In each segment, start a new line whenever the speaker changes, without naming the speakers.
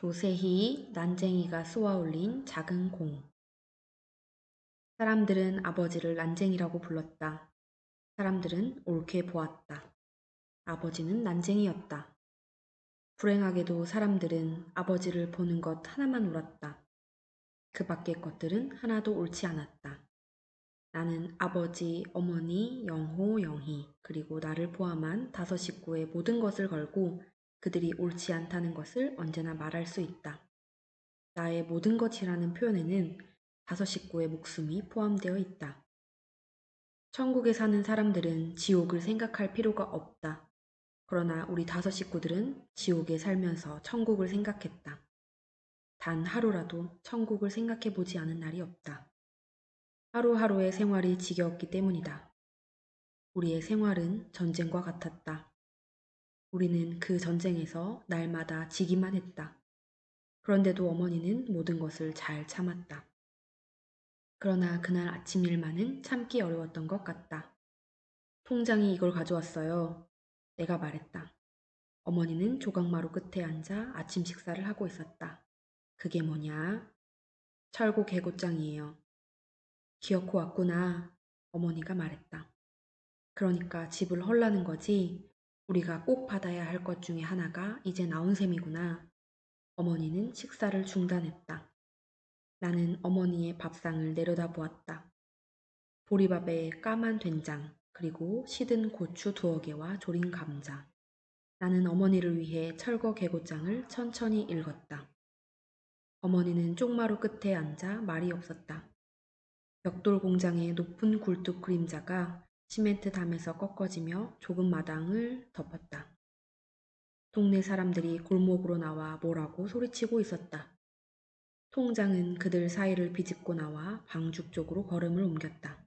조세희, 난쟁이가 쏘아올린 작은 공. 사람들은 아버지를 난쟁이라고 불렀다. 사람들은 옳게 보았다. 아버지는 난쟁이였다. 불행하게도 사람들은 아버지를 보는 것 하나만 옳았다. 그 밖의 것들은 하나도 옳지 않았다. 나는 아버지, 어머니, 영호, 영희, 그리고 나를 포함한 5식구의 모든 것을 걸고 그들이 옳지 않다는 것을 언제나 말할 수 있다. 나의 모든 것이라는 표현에는 5식구의 목숨이 포함되어 있다. 천국에 사는 사람들은 지옥을 생각할 필요가 없다. 그러나 우리 5식구들은 지옥에 살면서 천국을 생각했다. 단 하루라도 천국을 생각해 보지 않은 날이 없다. 하루하루의 생활이 지겨웠기 때문이다. 우리의 생활은 전쟁과 같았다. 우리는 그 전쟁에서 날마다 지기만 했다. 그런데도 어머니는 모든 것을 잘 참았다. 그러나 그날 아침 일만은 참기 어려웠던 것 같다. 통장이 이걸 가져왔어요. 내가 말했다. 어머니는 조각마루 끝에 앉아 아침 식사를 하고 있었다. 그게 뭐냐? 철고 개고장이에요. 기어코 왔구나. 어머니가 말했다. 그러니까 집을 헐라는 거지. 우리가 꼭 받아야 할 것 중에 하나가 이제 나온 셈이구나. 어머니는 식사를 중단했다. 나는 어머니의 밥상을 내려다보았다. 보리밥에 까만 된장, 그리고 시든 고추 2개와 졸인 감자. 나는 어머니를 위해 철거 개고장을 천천히 읽었다. 어머니는 쪽마루 끝에 앉아 말이 없었다. 벽돌 공장의 높은 굴뚝 그림자가 시멘트 담에서 꺾어지며 좁은 마당을 덮었다. 동네 사람들이 골목으로 나와 뭐라고 소리치고 있었다. 통장은 그들 사이를 비집고 나와 방죽 쪽으로 걸음을 옮겼다.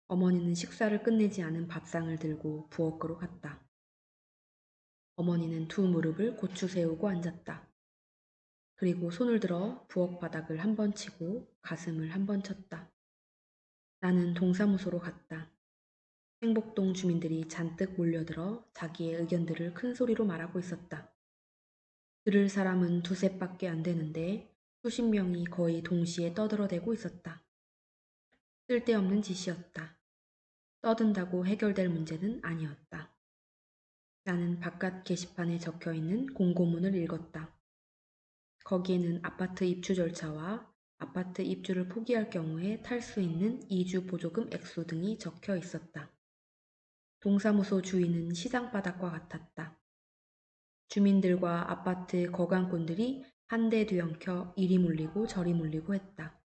어머니는 식사를 끝내지 않은 밥상을 들고 부엌으로 갔다. 어머니는 2 무릎을 고추 세우고 앉았다. 그리고 손을 들어 부엌 바닥을 1번 치고 가슴을 1번 쳤다. 나는 동사무소로 갔다. 행복동 주민들이 잔뜩 몰려들어 자기의 의견들을 큰 소리로 말하고 있었다. 들을 사람은 2-3밖에 안 되는데 수십 명이 거의 동시에 떠들어대고 있었다. 쓸데없는 짓이었다. 떠든다고 해결될 문제는 아니었다. 나는 바깥 게시판에 적혀있는 공고문을 읽었다. 거기에는 아파트 입주 절차와 아파트 입주를 포기할 경우에 탈 수 있는 이주 보조금 액수 등이 적혀 있었다. 동사무소 주인은 시장바닥과 같았다. 주민들과 아파트 거강꾼들이 한데 뒤엉켜 이리 몰리고 저리 몰리고 했다.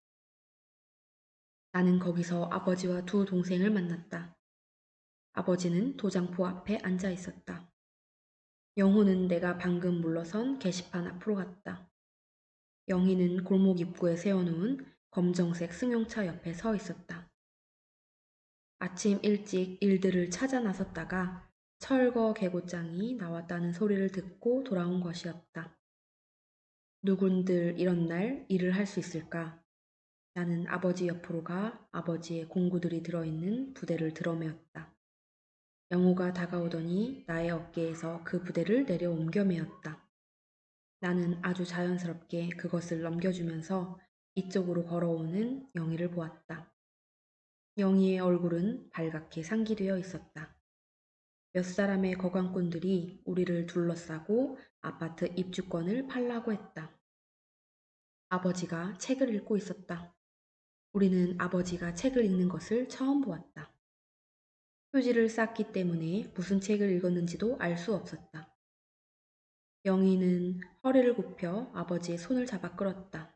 나는 거기서 아버지와 2 동생을 만났다. 아버지는 도장포 앞에 앉아 있었다. 영호는 내가 방금 물러선 게시판 앞으로 갔다. 영희는 골목 입구에 세워놓은 검정색 승용차 옆에 서 있었다. 아침 일찍 일들을 찾아 나섰다가 철거 개고장이 나왔다는 소리를 듣고 돌아온 것이었다. 누군들 이런 날 일을 할 수 있을까? 나는 아버지 옆으로 가 아버지의 공구들이 들어있는 부대를 들어메었다. 영호가 다가오더니 나의 어깨에서 그 부대를 내려 옮겨 메었다. 나는 아주 자연스럽게 그것을 넘겨주면서 이쪽으로 걸어오는 영희를 보았다. 영희의 얼굴은 발갛게 상기되어 있었다. 몇 사람의 거강꾼들이 우리를 둘러싸고 아파트 입주권을 팔라고 했다. 아버지가 책을 읽고 있었다. 우리는 아버지가 책을 읽는 것을 처음 보았다. 휴지를 쌌기 때문에 무슨 책을 읽었는지도 알 수 없었다. 영희는 허리를 굽혀 아버지의 손을 잡아 끌었다.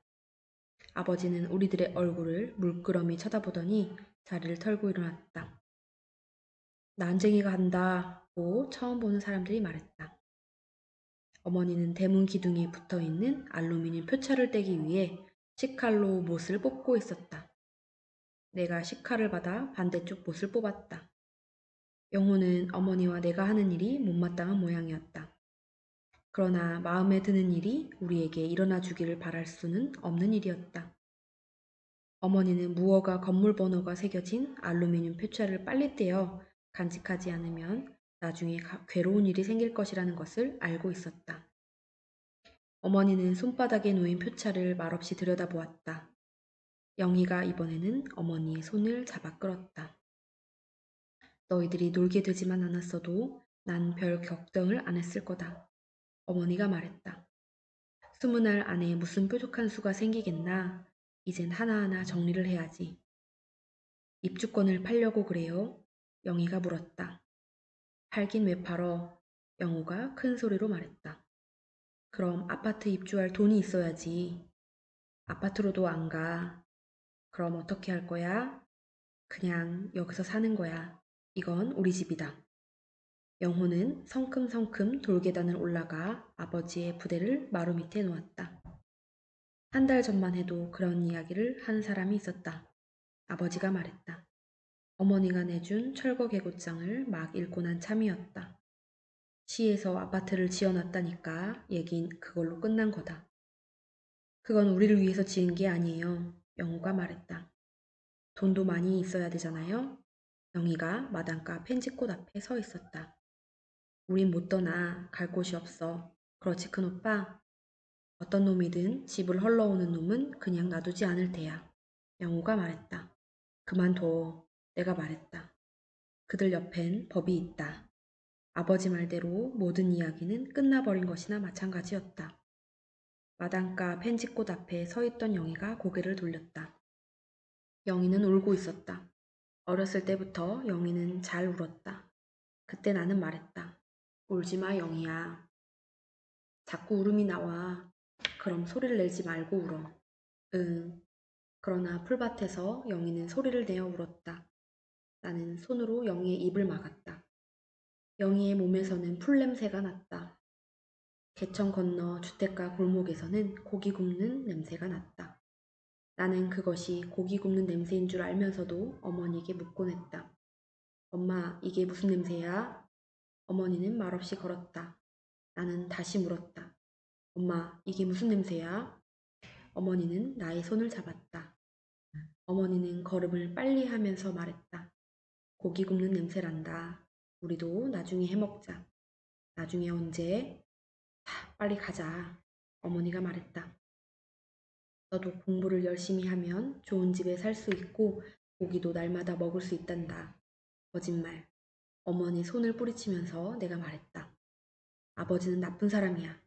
아버지는 우리들의 얼굴을 물끄러미 쳐다보더니 자리를 털고 일어났다. 난쟁이가 간다고 처음 보는 사람들이 말했다. 어머니는 대문 기둥에 붙어있는 알루미늄 표차를 떼기 위해 식칼로 못을 뽑고 있었다. 내가 식칼을 받아 반대쪽 못을 뽑았다. 영호는 어머니와 내가 하는 일이 못마땅한 모양이었다. 그러나 마음에 드는 일이 우리에게 일어나 주기를 바랄 수는 없는 일이었다. 어머니는 무허가 건물 번호가 새겨진 알루미늄 표차를 빨리 떼어 간직하지 않으면 나중에 괴로운 일이 생길 것이라는 것을 알고 있었다. 어머니는 손바닥에 놓인 표차를 말없이 들여다보았다. 영희가 이번에는 어머니의 손을 잡아 끌었다. 너희들이 놀게 되지만 않았어도 난 별 걱정을 안 했을 거다. 어머니가 말했다. 20알 안에 무슨 뾰족한 수가 생기겠나? 이젠 하나하나 정리를 해야지. 입주권을 팔려고 그래요? 영희가 물었다. 팔긴 왜 팔어? 영호가 큰 소리로 말했다. 그럼 아파트 입주할 돈이 있어야지. 아파트로도 안 가. 그럼 어떻게 할 거야? 그냥 여기서 사는 거야. 이건 우리 집이다. 영호는 성큼성큼 돌계단을 올라가 아버지의 부대를 마루 밑에 놓았다. 한 달 전만 해도 그런 이야기를 한 사람이 있었다. 아버지가 말했다. 어머니가 내준 철거 계곡장을 막 읽고 난 참이었다. 시에서 아파트를 지어놨다니까 얘긴 그걸로 끝난 거다. 그건 우리를 위해서 지은 게 아니에요. 영호가 말했다. 돈도 많이 있어야 되잖아요. 영희가 마당가 펜지꽃 앞에 서 있었다. 우린 못 떠나. 갈 곳이 없어. 그렇지 큰오빠? 어떤 놈이든 집을 헐러오는 놈은 그냥 놔두지 않을 테야. 영호가 말했다. 그만둬. 내가 말했다. 그들 옆엔 법이 있다. 아버지 말대로 모든 이야기는 끝나버린 것이나 마찬가지였다. 마당가 펜지꽃 앞에 서 있던 영희가 고개를 돌렸다. 영희는 울고 있었다. 어렸을 때부터 영희는 잘 울었다. 그때 나는 말했다. 울지마 영희야. 자꾸 울음이 나와. 그럼 소리를 내지 말고 울어. 응. 그러나 풀밭에서 영희는 소리를 내어 울었다. 나는 손으로 영희의 입을 막았다. 영희의 몸에서는 풀냄새가 났다. 개천 건너 주택가 골목에서는 고기 굽는 냄새가 났다. 나는 그것이 고기 굽는 냄새인 줄 알면서도 어머니에게 묻곤 했다. 엄마, 이게 무슨 냄새야? 어머니는 말없이 걸었다. 나는 다시 물었다. 엄마, 이게 무슨 냄새야? 어머니는 나의 손을 잡았다. 어머니는 걸음을 빨리 하면서 말했다. 고기 굽는 냄새란다. 우리도 나중에 해먹자. 나중에 언제? 빨리 가자. 어머니가 말했다. 너도 공부를 열심히 하면 좋은 집에 살 수 있고 고기도 날마다 먹을 수 있단다. 거짓말. 어머니 손을 뿌리치면서 내가 말했다. 아버지는 나쁜 사람이야.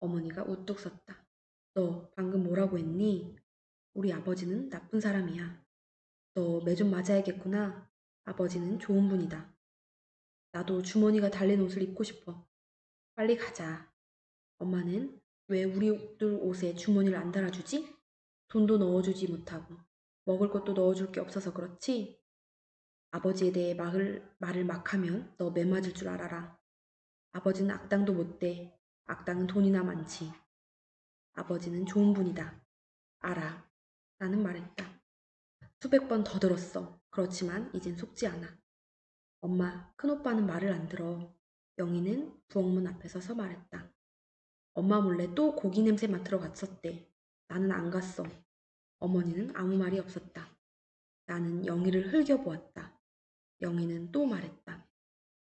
어머니가 우뚝 섰다. 너 방금 뭐라고 했니? 우리 아버지는 나쁜 사람이야. 너 매 좀 맞아야겠구나. 아버지는 좋은 분이다. 나도 주머니가 달린 옷을 입고 싶어. 빨리 가자. 엄마는 왜 우리들 옷에 주머니를 안 달아주지? 돈도 넣어주지 못하고 먹을 것도 넣어줄 게 없어서 그렇지? 아버지에 대해 말을 막 하면 너 매맞을 줄 알아라. 아버지는 악당도 못 돼. 악당은 돈이나 많지. 아버지는 좋은 분이다. 알아. 나는 말했다. 수백 번 더 들었어. 그렇지만 이젠 속지 않아. 엄마, 큰오빠는 말을 안 들어. 영희는 부엌문 앞에 서서 말했다. 엄마 몰래 또 고기 냄새 맡으러 갔었대. 나는 안 갔어. 어머니는 아무 말이 없었다. 나는 영희를 흘겨보았다. 영희는 또 말했다.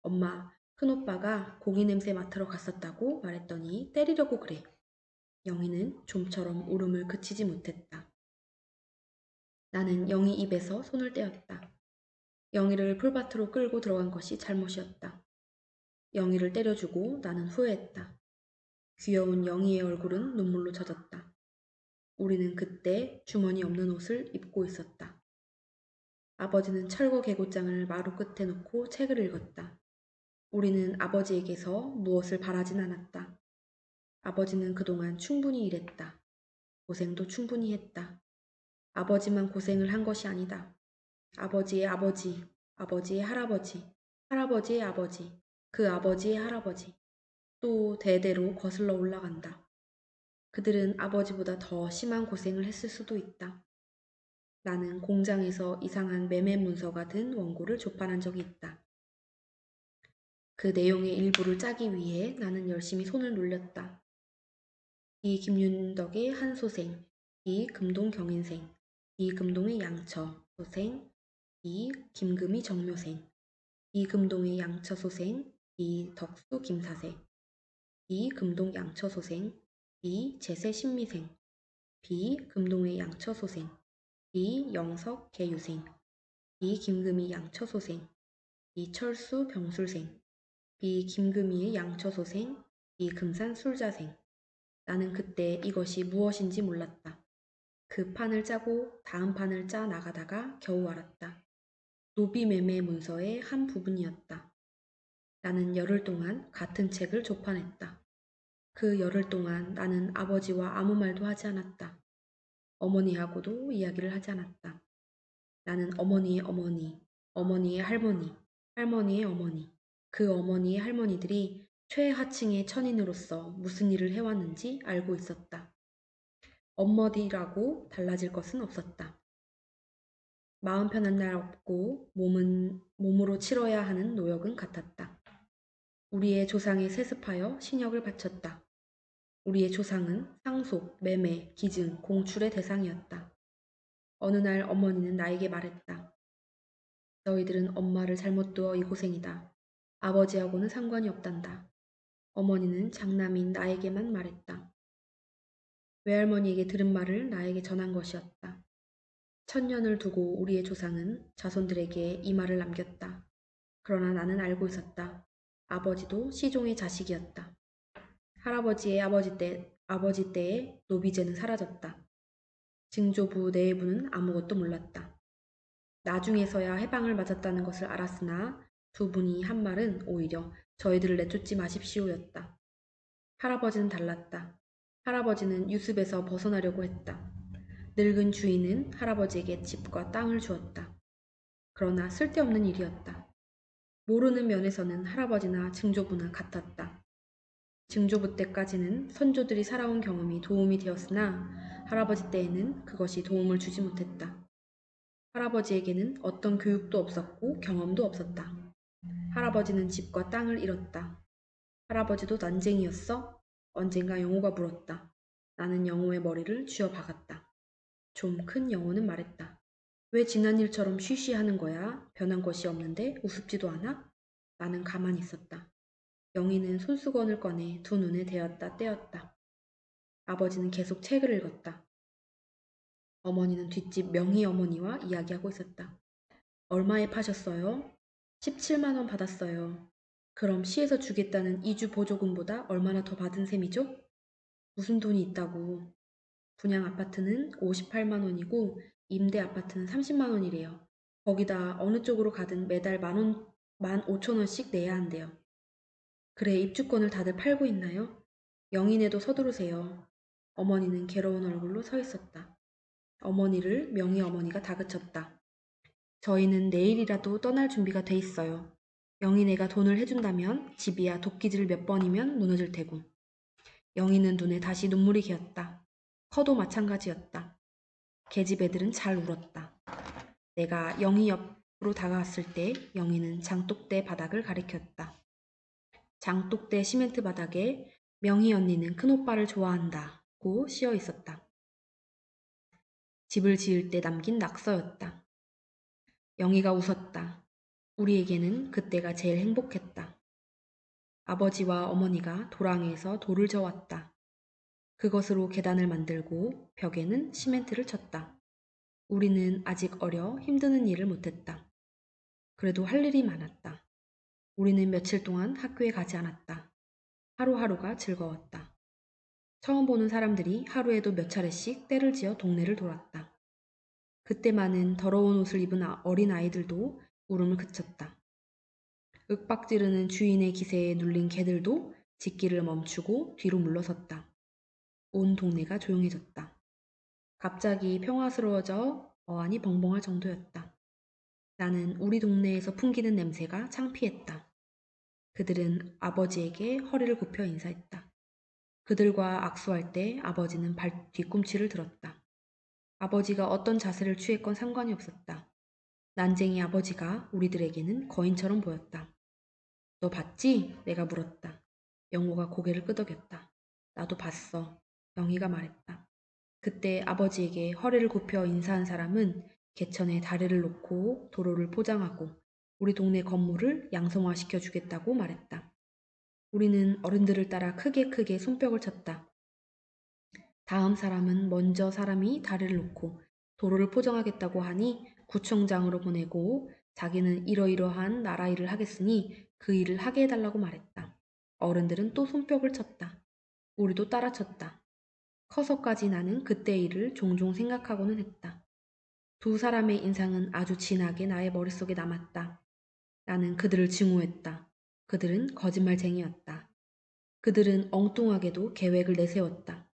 엄마, 큰오빠가 고기 냄새 맡으러 갔었다고 말했더니 때리려고 그래. 영희는 좀처럼 울음을 그치지 못했다. 나는 영희 입에서 손을 떼었다. 영희를 풀밭으로 끌고 들어간 것이 잘못이었다. 영희를 때려주고 나는 후회했다. 귀여운 영희의 얼굴은 눈물로 젖었다. 우리는 그때 주머니 없는 옷을 입고 있었다. 아버지는 철거 계곡장을 마루 끝에 놓고 책을 읽었다. 우리는 아버지에게서 무엇을 바라진 않았다. 아버지는 그동안 충분히 일했다. 고생도 충분히 했다. 아버지만 고생을 한 것이 아니다. 아버지의 아버지, 아버지의 할아버지, 할아버지의 아버지, 그 아버지의 할아버지, 또 대대로 거슬러 올라간다. 그들은 아버지보다 더 심한 고생을 했을 수도 있다. 나는 공장에서 이상한 매매 문서가 든 원고를 조판한 적이 있다. 그 내용의 일부를 짜기 위해 나는 열심히 손을 놀렸다. 이 김윤덕의 한 소생, 이 금동 경인생, 이 금동의 양처 소생, 이 김금희 정묘생, 이 금동의 양처 소생, 이 덕수 김사생, 이 금동 양처 소생, B. 제세 신미생 B. 금동의 양처소생 B. 영석 개유생 B. 김금희 양처소생 B. 철수 병술생 B. 김금희의 양처소생 B. 금산 술자생 나는 그때 이것이 무엇인지 몰랐다. 그 판을 짜고 다음 판을 짜 나가다가 겨우 알았다. 노비매매 문서의 한 부분이었다. 나는 열흘 동안 같은 책을 조판했다. 그 열흘 동안 나는 아버지와 아무 말도 하지 않았다. 어머니하고도 이야기를 하지 않았다. 나는 어머니의 어머니, 어머니의 할머니, 할머니의 어머니, 그 어머니의 할머니들이 최하층의 천인으로서 무슨 일을 해왔는지 알고 있었다. 엄머디라고 달라질 것은 없었다. 마음 편한 날 없고 몸은 몸으로 치러야 하는 노역은 같았다. 우리의 조상에 세습하여 신역을 바쳤다. 우리의 조상은 상속, 매매, 기증, 공출의 대상이었다. 어느 날 어머니는 나에게 말했다. 너희들은 엄마를 잘못 두어 이 고생이다. 아버지하고는 상관이 없단다. 어머니는 장남인 나에게만 말했다. 외할머니에게 들은 말을 나에게 전한 것이었다. 천년을 두고 우리의 조상은 자손들에게 이 말을 남겼다. 그러나 나는 알고 있었다. 아버지도 시종의 자식이었다. 할아버지의 아버지 때의 노비제는 사라졌다. 증조부 내외부는 아무것도 몰랐다. 나중에서야 해방을 맞았다는 것을 알았으나 두 분이 한 말은 오히려 저희들을 내쫓지 마십시오였다. 할아버지는 달랐다. 할아버지는 유습에서 벗어나려고 했다. 늙은 주인은 할아버지에게 집과 땅을 주었다. 그러나 쓸데없는 일이었다. 모르는 면에서는 할아버지나 증조부나 같았다. 증조부 때까지는 선조들이 살아온 경험이 도움이 되었으나 할아버지 때에는 그것이 도움을 주지 못했다. 할아버지에게는 어떤 교육도 없었고 경험도 없었다. 할아버지는 집과 땅을 잃었다. 할아버지도 난쟁이였어? 언젠가 영호가 물었다. 나는 영호의 머리를 쥐어 박았다. 좀 큰 영호는 말했다. 왜 지난 일처럼 쉬쉬하는 거야? 변한 것이 없는데 우습지도 않아? 나는 가만히 있었다. 영희는 손수건을 꺼내 두 눈에 대었다 떼었다. 아버지는 계속 책을 읽었다. 어머니는 뒷집 명희 어머니와 이야기하고 있었다. 얼마에 파셨어요? 17만 원 받았어요. 그럼 시에서 주겠다는 이주 보조금보다 얼마나 더 받은 셈이죠? 무슨 돈이 있다고. 분양 아파트는 58만 원이고 임대 아파트는 30만 원이래요. 거기다 어느 쪽으로 가든 매달 15,000원씩 내야 한대요. 그래 입주권을 다들 팔고 있나요? 영인에도 서두르세요. 어머니는 괴로운 얼굴로 서 있었다. 어머니를 명희 어머니가 다그쳤다. 저희는 내일이라도 떠날 준비가 돼 있어요. 영희네가 돈을 해준다면 집이야 도끼질 몇 번이면 무너질 테고. 영희는 눈에 다시 눈물이 개었다. 커도 마찬가지였다. 계집 애들은 잘 울었다. 내가 영희 옆으로 다가왔을 때 영희는 장독대 바닥을 가리켰다. 장독대 시멘트 바닥에 명희 언니는 큰오빠를 좋아한다고 씌어 있었다. 집을 지을 때 남긴 낙서였다. 영희가 웃었다. 우리에게는 그때가 제일 행복했다. 아버지와 어머니가 도랑에서 돌을 저었다. 그것으로 계단을 만들고 벽에는 시멘트를 쳤다. 우리는 아직 어려 힘드는 일을 못했다. 그래도 할 일이 많았다. 우리는 며칠 동안 학교에 가지 않았다. 하루하루가 즐거웠다. 처음 보는 사람들이 하루에도 몇 차례씩 때를 지어 동네를 돌았다. 그때만은 더러운 옷을 입은 어린 아이들도 울음을 그쳤다. 윽박지르는 주인의 기세에 눌린 개들도 짖기를 멈추고 뒤로 물러섰다. 온 동네가 조용해졌다. 갑자기 평화스러워져 어안이 벙벙할 정도였다. 나는 우리 동네에서 풍기는 냄새가 창피했다. 그들은 아버지에게 허리를 굽혀 인사했다. 그들과 악수할 때 아버지는 뒤꿈치를 들었다. 아버지가 어떤 자세를 취했건 상관이 없었다. 난쟁이 아버지가 우리들에게는 거인처럼 보였다. 너 봤지? 내가 물었다. 영호가 고개를 끄덕였다. 나도 봤어. 영희가 말했다. 그때 아버지에게 허리를 굽혀 인사한 사람은 개천에 다리를 놓고 도로를 포장하고 우리 동네 건물을 양성화시켜 주겠다고 말했다. 우리는 어른들을 따라 크게 손뼉을 쳤다. 다음 사람은 먼저 사람이 다리를 놓고 도로를 포장하겠다고 하니 구청장으로 보내고 자기는 이러이러한 나라 일을 하겠으니 그 일을 하게 해달라고 말했다. 어른들은 또 손뼉을 쳤다. 우리도 따라 쳤다. 커서까지 나는 그때 일을 종종 생각하고는 했다. 두 사람의 인상은 아주 진하게 나의 머릿속에 남았다. 나는 그들을 증오했다. 그들은 거짓말쟁이였다. 그들은 엉뚱하게도 계획을 내세웠다.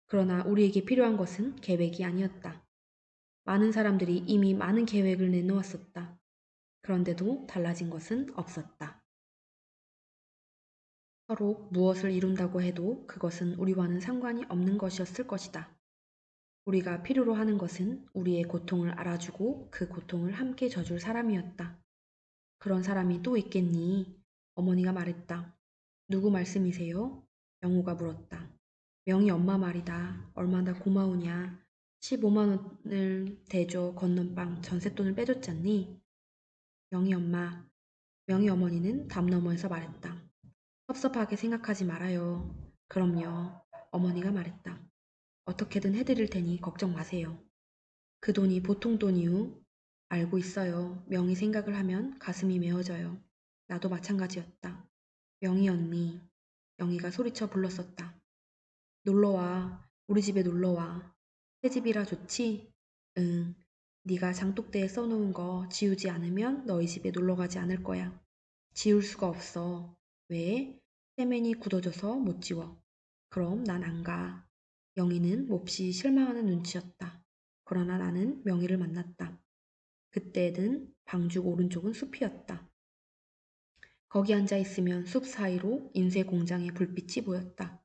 그러나 우리에게 필요한 것은 계획이 아니었다. 많은 사람들이 이미 많은 계획을 내놓았었다. 그런데도 달라진 것은 없었다. 서로 무엇을 이룬다고 해도 그것은 우리와는 상관이 없는 것이었을 것이다. 우리가 필요로 하는 것은 우리의 고통을 알아주고 그 고통을 함께 져줄 사람이었다. 그런 사람이 또 있겠니? 어머니가 말했다. 누구 말씀이세요? 영우가 물었다. 명희 엄마 말이다. 얼마나 고마우냐. 15만 원을 대줘 건넌방 전셋돈을 빼줬잖니? 명희 엄마, 명희 어머니는 담 너머에서 말했다. 섭섭하게 생각하지 말아요. 그럼요. 어머니가 말했다. 어떻게든 해드릴 테니 걱정 마세요. 그 돈이 보통 돈이유. 알고 있어요. 명희 생각을 하면 가슴이 메어져요. 나도 마찬가지였다. 명희 언니. 영희가 소리쳐 불렀었다. 놀러와. 우리 집에 놀러와. 새 집이라 좋지? 응. 네가 장독대에 써놓은 거 지우지 않으면 너희 집에 놀러가지 않을 거야. 지울 수가 없어. 왜? 세면이 굳어져서 못 지워. 그럼 난 안 가. 영희는 몹시 실망하는 눈치였다. 그러나 나는 명희를 만났다. 그때는 방죽 오른쪽은 숲이었다. 거기 앉아 있으면 숲 사이로 인쇄 공장의 불빛이 보였다.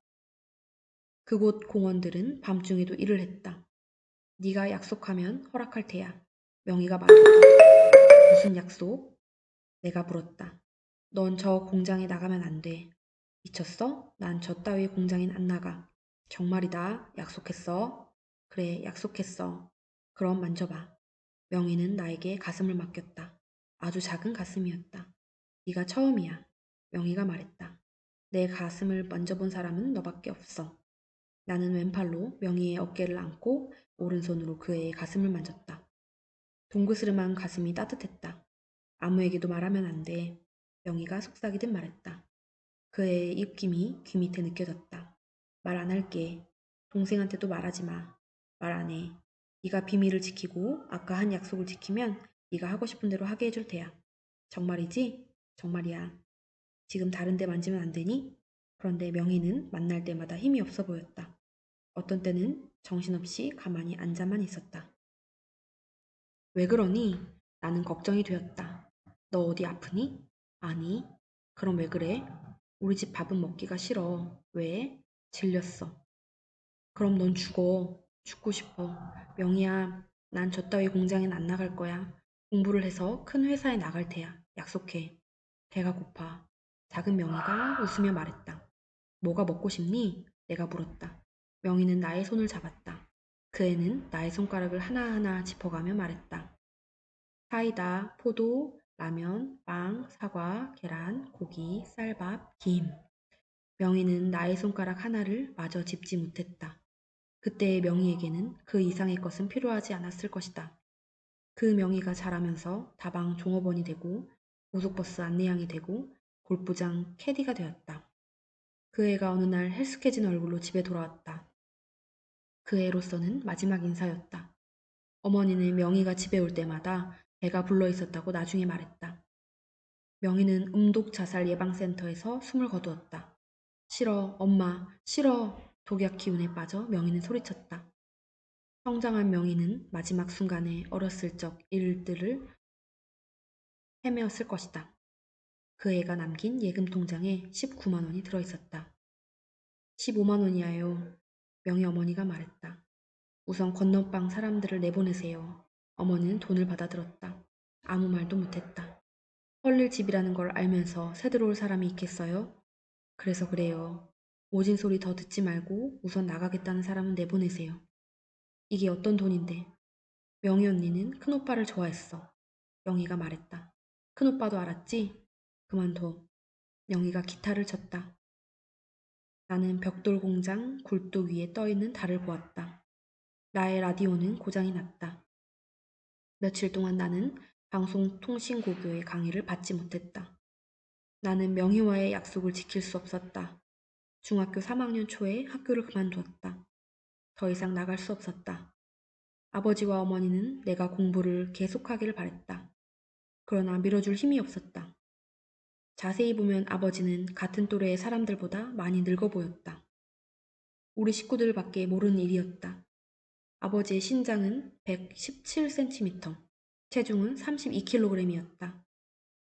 그곳 공원들은 밤중에도 일을 했다. 네가 약속하면 허락할 테야. 명희가 말했다. 무슨 약속? 내가 물었다. 넌 저 공장에 나가면 안 돼. 미쳤어? 난 저 따위 공장엔 안 나가. 정말이다. 약속했어? 그래, 약속했어. 그럼 만져봐. 명희는 나에게 가슴을 맡겼다. 아주 작은 가슴이었다. 네가 처음이야. 명희가 말했다. 내 가슴을 만져본 사람은 너밖에 없어. 나는 왼팔로 명희의 어깨를 안고 오른손으로 그의 가슴을 만졌다. 동그스름한 가슴이 따뜻했다. 아무에게도 말하면 안 돼. 명희가 속삭이듯 말했다. 그의 입김이 귀 밑에 느껴졌다. 말 안 할게. 동생한테도 말하지 마. 말 안 해. 네가 비밀을 지키고 아까 한 약속을 지키면 네가 하고 싶은 대로 하게 해줄 테야. 정말이지? 정말이야. 지금 다른 데 만지면 안 되니? 그런데 명희는 만날 때마다 힘이 없어 보였다. 어떤 때는 정신없이 가만히 앉아만 있었다. 왜 그러니? 나는 걱정이 되었다. 너 어디 아프니? 아니. 그럼 왜 그래? 우리 집 밥은 먹기가 싫어. 왜? 질렸어. 그럼 넌 죽어. 죽고 싶어. 명희야, 난 저 따위 공장엔 안 나갈 거야. 공부를 해서 큰 회사에 나갈 테야. 약속해. 배가 고파. 작은 명희가 웃으며 말했다. 뭐가 먹고 싶니? 내가 물었다. 명희는 나의 손을 잡았다. 그 애는 나의 손가락을 하나하나 짚어가며 말했다. 사이다, 포도, 라면, 빵, 사과, 계란, 고기, 쌀밥, 김. 명희는 나의 손가락 하나를 마저 짚지 못했다. 그때의 명희에게는 그 이상의 것은 필요하지 않았을 것이다. 그 명희가 자라면서 다방 종업원이 되고 고속버스 안내양이 되고 골프장 캐디가 되었다. 그 애가 어느 날 헬스케진 얼굴로 집에 돌아왔다. 그 애로서는 마지막 인사였다. 어머니는 명희가 집에 올 때마다 배가 불러 있었다고 나중에 말했다. 명희는 음독자살 예방센터에서 숨을 거두었다. 싫어, 엄마, 싫어. 독약 기운에 빠져 명희는 소리쳤다. 성장한 명희는 마지막 순간에 어렸을 적 일들을 헤매었을 것이다. 그 애가 남긴 예금 통장에 19만 원이 들어있었다. 15만 원이야요. 명희 어머니가 말했다. 우선 건너방 사람들을 내보내세요. 어머니는 돈을 받아들었다. 아무 말도 못했다. 헐릴 집이라는 걸 알면서 새들어올 사람이 있겠어요? 그래서 그래요. 모진 소리 더 듣지 말고 우선 나가겠다는 사람은 내보내세요. 이게 어떤 돈인데? 명희 언니는 큰오빠를 좋아했어. 명희가 말했다. 큰오빠도 알았지? 그만둬. 명희가 기타를 쳤다. 나는 벽돌 공장 굴뚝 위에 떠있는 달을 보았다. 나의 라디오는 고장이 났다. 며칠 동안 나는 방송통신고교의 강의를 받지 못했다. 나는 명희와의 약속을 지킬 수 없었다. 중학교 3학년 초에 학교를 그만두었다. 더 이상 나갈 수 없었다. 아버지와 어머니는 내가 공부를 계속하기를 바랬다. 그러나 밀어줄 힘이 없었다. 자세히 보면 아버지는 같은 또래의 사람들보다 많이 늙어 보였다. 우리 식구들밖에 모르는 일이었다. 아버지의 신장은 117cm, 체중은 32kg이었다.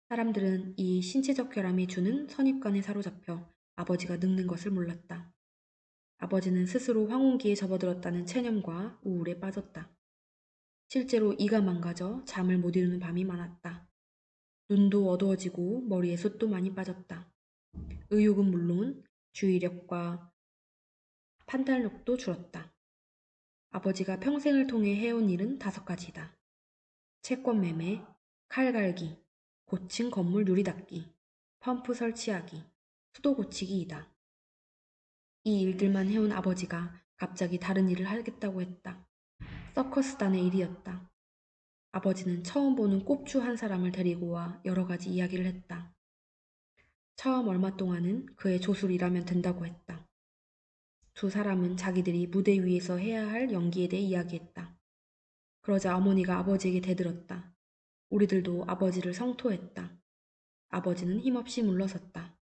사람들은 이 신체적 결함이 주는 선입관에 사로잡혀 아버지가 늙는 것을 몰랐다. 아버지는 스스로 황혼기에 접어들었다는 체념과 우울에 빠졌다. 실제로 이가 망가져 잠을 못 이루는 밤이 많았다. 눈도 어두워지고 머리에 숱도 많이 빠졌다. 의욕은 물론 주의력과 판단력도 줄었다. 아버지가 평생을 통해 해온 일은 5가지다. 채권 매매, 칼 갈기, 고층 건물 유리 닦기, 펌프 설치하기, 수도 고치기이다. 이 일들만 해온 아버지가 갑자기 다른 일을 하겠다고 했다. 서커스단의 일이었다. 아버지는 처음 보는 꼽주 한 사람을 데리고 와 여러 가지 이야기를 했다. 처음 얼마 동안은 그의 조수를 일하면 된다고 했다. 두 사람은 자기들이 무대 위에서 해야 할 연기에 대해 이야기했다. 그러자 어머니가 아버지에게 대들었다. 우리들도 아버지를 성토했다. 아버지는 힘없이 물러섰다.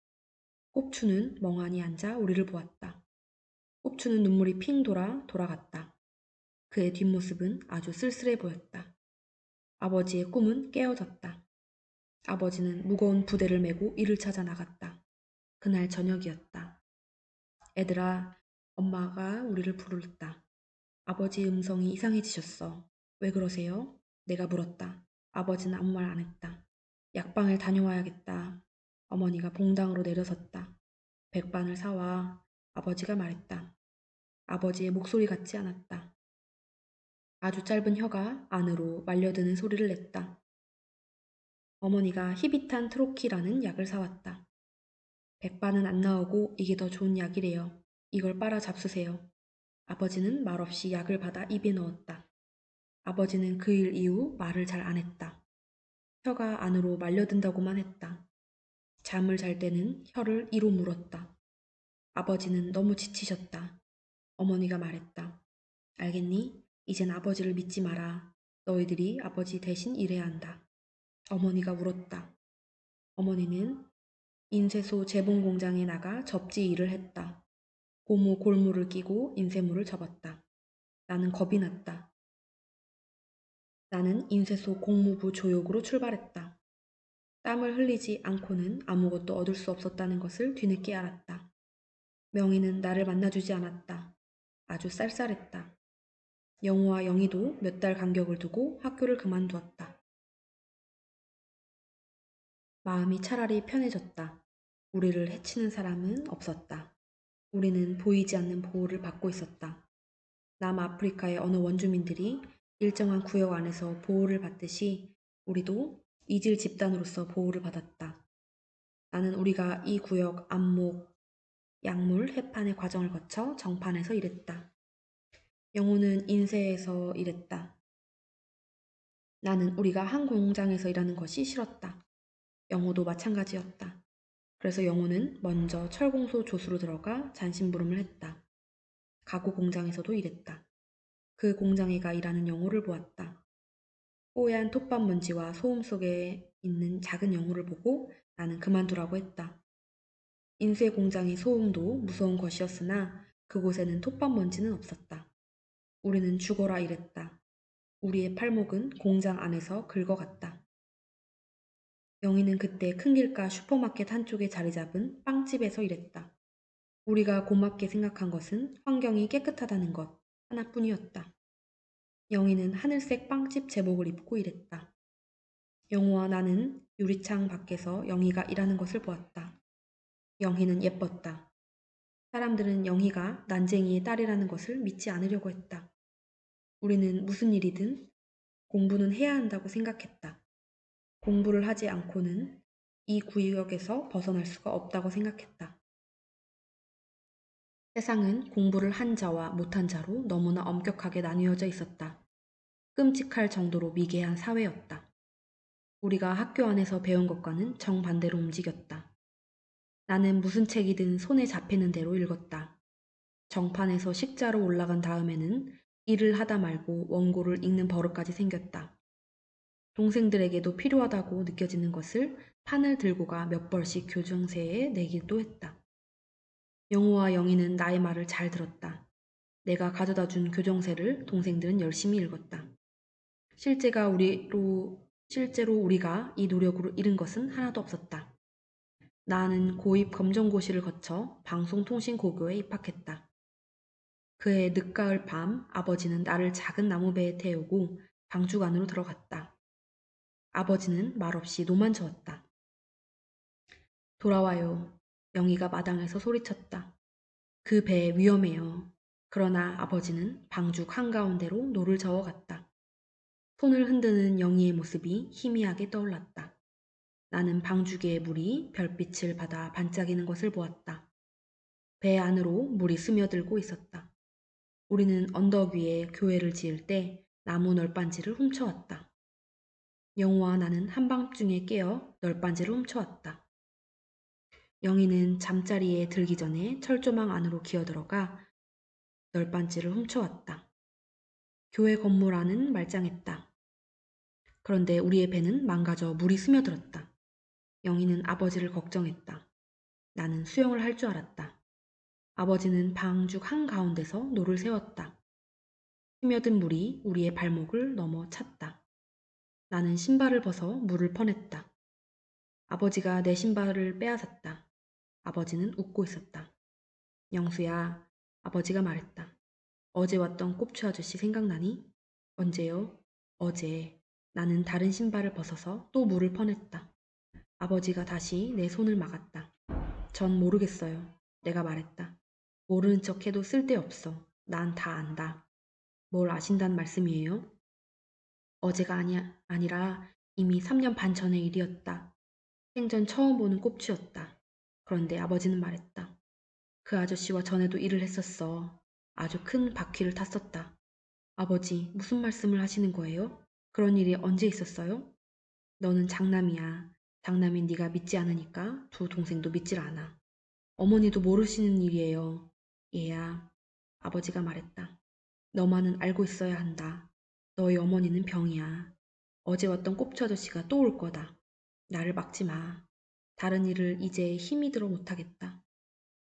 꼽추는 멍하니 앉아 우리를 보았다. 꼽추는 눈물이 핑 돌아갔다. 그의 뒷모습은 아주 쓸쓸해 보였다. 아버지의 꿈은 깨어졌다. 아버지는 무거운 부대를 메고 일을 찾아 나갔다. 그날 저녁이었다. 애들아, 엄마가 우리를 부르렀다. 아버지의 음성이 이상해지셨어. 왜 그러세요? 내가 물었다. 아버지는 아무 말 안 했다. 약방을 다녀와야겠다. 어머니가 봉당으로 내려섰다. 백반을 사와. 아버지가 말했다. 아버지의 목소리 같지 않았다. 아주 짧은 혀가 안으로 말려드는 소리를 냈다. 어머니가 히비탄 트로키라는 약을 사왔다. 백반은 안 나오고 이게 더 좋은 약이래요. 이걸 빨아 잡수세요. 아버지는 말없이 약을 받아 입에 넣었다. 아버지는 그 일 이후 말을 잘 안 했다. 혀가 안으로 말려든다고만 했다. 잠을 잘 때는 혀를 이로 물었다. 아버지는 너무 지치셨다. 어머니가 말했다. 알겠니? 이젠 아버지를 믿지 마라. 너희들이 아버지 대신 일해야 한다. 어머니가 울었다. 어머니는 인쇄소 재봉 공장에 나가 접지 일을 했다. 고무 골무를 끼고 인쇄물을 접었다. 나는 겁이 났다. 나는 인쇄소 공무부 조욕으로 출발했다. 땀을 흘리지 않고는 아무것도 얻을 수 없었다는 것을 뒤늦게 알았다. 명희는 나를 만나주지 않았다. 아주 쌀쌀했다. 영호와 영희도 몇 달 간격을 두고 학교를 그만두었다. 마음이 차라리 편해졌다. 우리를 해치는 사람은 없었다. 우리는 보이지 않는 보호를 받고 있었다. 남아프리카의 어느 원주민들이 일정한 구역 안에서 보호를 받듯이 우리도 이질 집단으로서 보호를 받았다. 나는 우리가 이 구역 안목, 약물, 해판의 과정을 거쳐 정판에서 일했다. 영호는 인쇄에서 일했다. 나는 우리가 한 공장에서 일하는 것이 싫었다. 영호도 마찬가지였다. 그래서 영호는 먼저 철공소 조수로 들어가 잔심부름을 했다. 가구 공장에서도 일했다. 그 공장에 가 일하는 영호를 보았다. 뽀얀 톱밥 먼지와 소음 속에 있는 작은 영호를 보고 나는 그만두라고 했다. 인쇄 공장의 소음도 무서운 것이었으나 그곳에는 톱밥 먼지는 없었다. 우리는 죽어라 일했다. 우리의 팔목은 공장 안에서 긁어갔다. 영희는 그때 큰 길가 슈퍼마켓 한쪽에 자리 잡은 빵집에서 일했다. 우리가 고맙게 생각한 것은 환경이 깨끗하다는 것 하나뿐이었다. 영희는 하늘색 빵집 제복을 입고 일했다. 영호와 나는 유리창 밖에서 영희가 일하는 것을 보았다. 영희는 예뻤다. 사람들은 영희가 난쟁이의 딸이라는 것을 믿지 않으려고 했다. 우리는 무슨 일이든 공부는 해야 한다고 생각했다. 공부를 하지 않고는 이 구역에서 벗어날 수가 없다고 생각했다. 세상은 공부를 한 자와 못한 자로 너무나 엄격하게 나뉘어져 있었다. 끔찍할 정도로 미개한 사회였다. 우리가 학교 안에서 배운 것과는 정반대로 움직였다. 나는 무슨 책이든 손에 잡히는 대로 읽었다. 정판에서 식자로 올라간 다음에는 일을 하다 말고 원고를 읽는 버릇까지 생겼다. 동생들에게도 필요하다고 느껴지는 것을 판을 들고 가 몇 벌씩 교정세에 내기도 했다. 영호와 영희는 나의 말을 잘 들었다. 내가 가져다 준 교정세를 동생들은 열심히 읽었다. 실제로 우리가 이 노력으로 잃은 것은 하나도 없었다. 나는 고입 검정고시를 거쳐 방송통신고교에 입학했다. 그해 늦가을 밤 아버지는 나를 작은 나무배에 태우고 방죽 안으로 들어갔다. 아버지는 말없이 노만 저었다. 돌아와요. 영희가 마당에서 소리쳤다. 그 배 위험해요. 그러나 아버지는 방죽 한가운데로 노를 저어갔다. 손을 흔드는 영희의 모습이 희미하게 떠올랐다. 나는 방죽의 물이 별빛을 받아 반짝이는 것을 보았다. 배 안으로 물이 스며들고 있었다. 우리는 언덕 위에 교회를 지을 때 나무 널빤지를 훔쳐왔다. 영호와 나는 한밤중에 깨어 널빤지를 훔쳐왔다. 영희는 잠자리에 들기 전에 철조망 안으로 기어들어가 널빤지를 훔쳐왔다. 교회 건물 안은 말짱했다. 그런데 우리의 배는 망가져 물이 스며들었다. 영희는 아버지를 걱정했다. 나는 수영을 할 줄 알았다. 아버지는 방죽 한가운데서 노를 세웠다. 스며든 물이 우리의 발목을 넘어 찼다. 나는 신발을 벗어 물을 퍼냈다. 아버지가 내 신발을 빼앗았다. 아버지는 웃고 있었다. 영수야, 아버지가 말했다. 어제 왔던 꼽추 아저씨 생각나니? 언제요? 어제. 나는 다른 신발을 벗어서 또 물을 퍼냈다. 아버지가 다시 내 손을 막았다. 전 모르겠어요. 내가 말했다. 모르는 척 해도 쓸데없어. 난 다 안다. 뭘 아신단 말씀이에요? 어제가 아니라 이미 3년 반 전의 일이었다. 생전 처음 보는 꼽추였다. 그런데 아버지는 말했다. 그 아저씨와 전에도 일을 했었어. 아주 큰 바퀴를 탔었다. 아버지, 무슨 말씀을 하시는 거예요? 그런 일이 언제 있었어요? 너는 장남이야. 장남인 네가 믿지 않으니까 두 동생도 믿질 않아. 어머니도 모르시는 일이에요. 얘야, 아버지가 말했다. 너만은 알고 있어야 한다. 너희 어머니는 병이야. 어제 왔던 꼽추 아저씨가 또 올 거다. 나를 막지 마. 다른 일을 이제 힘이 들어 못하겠다.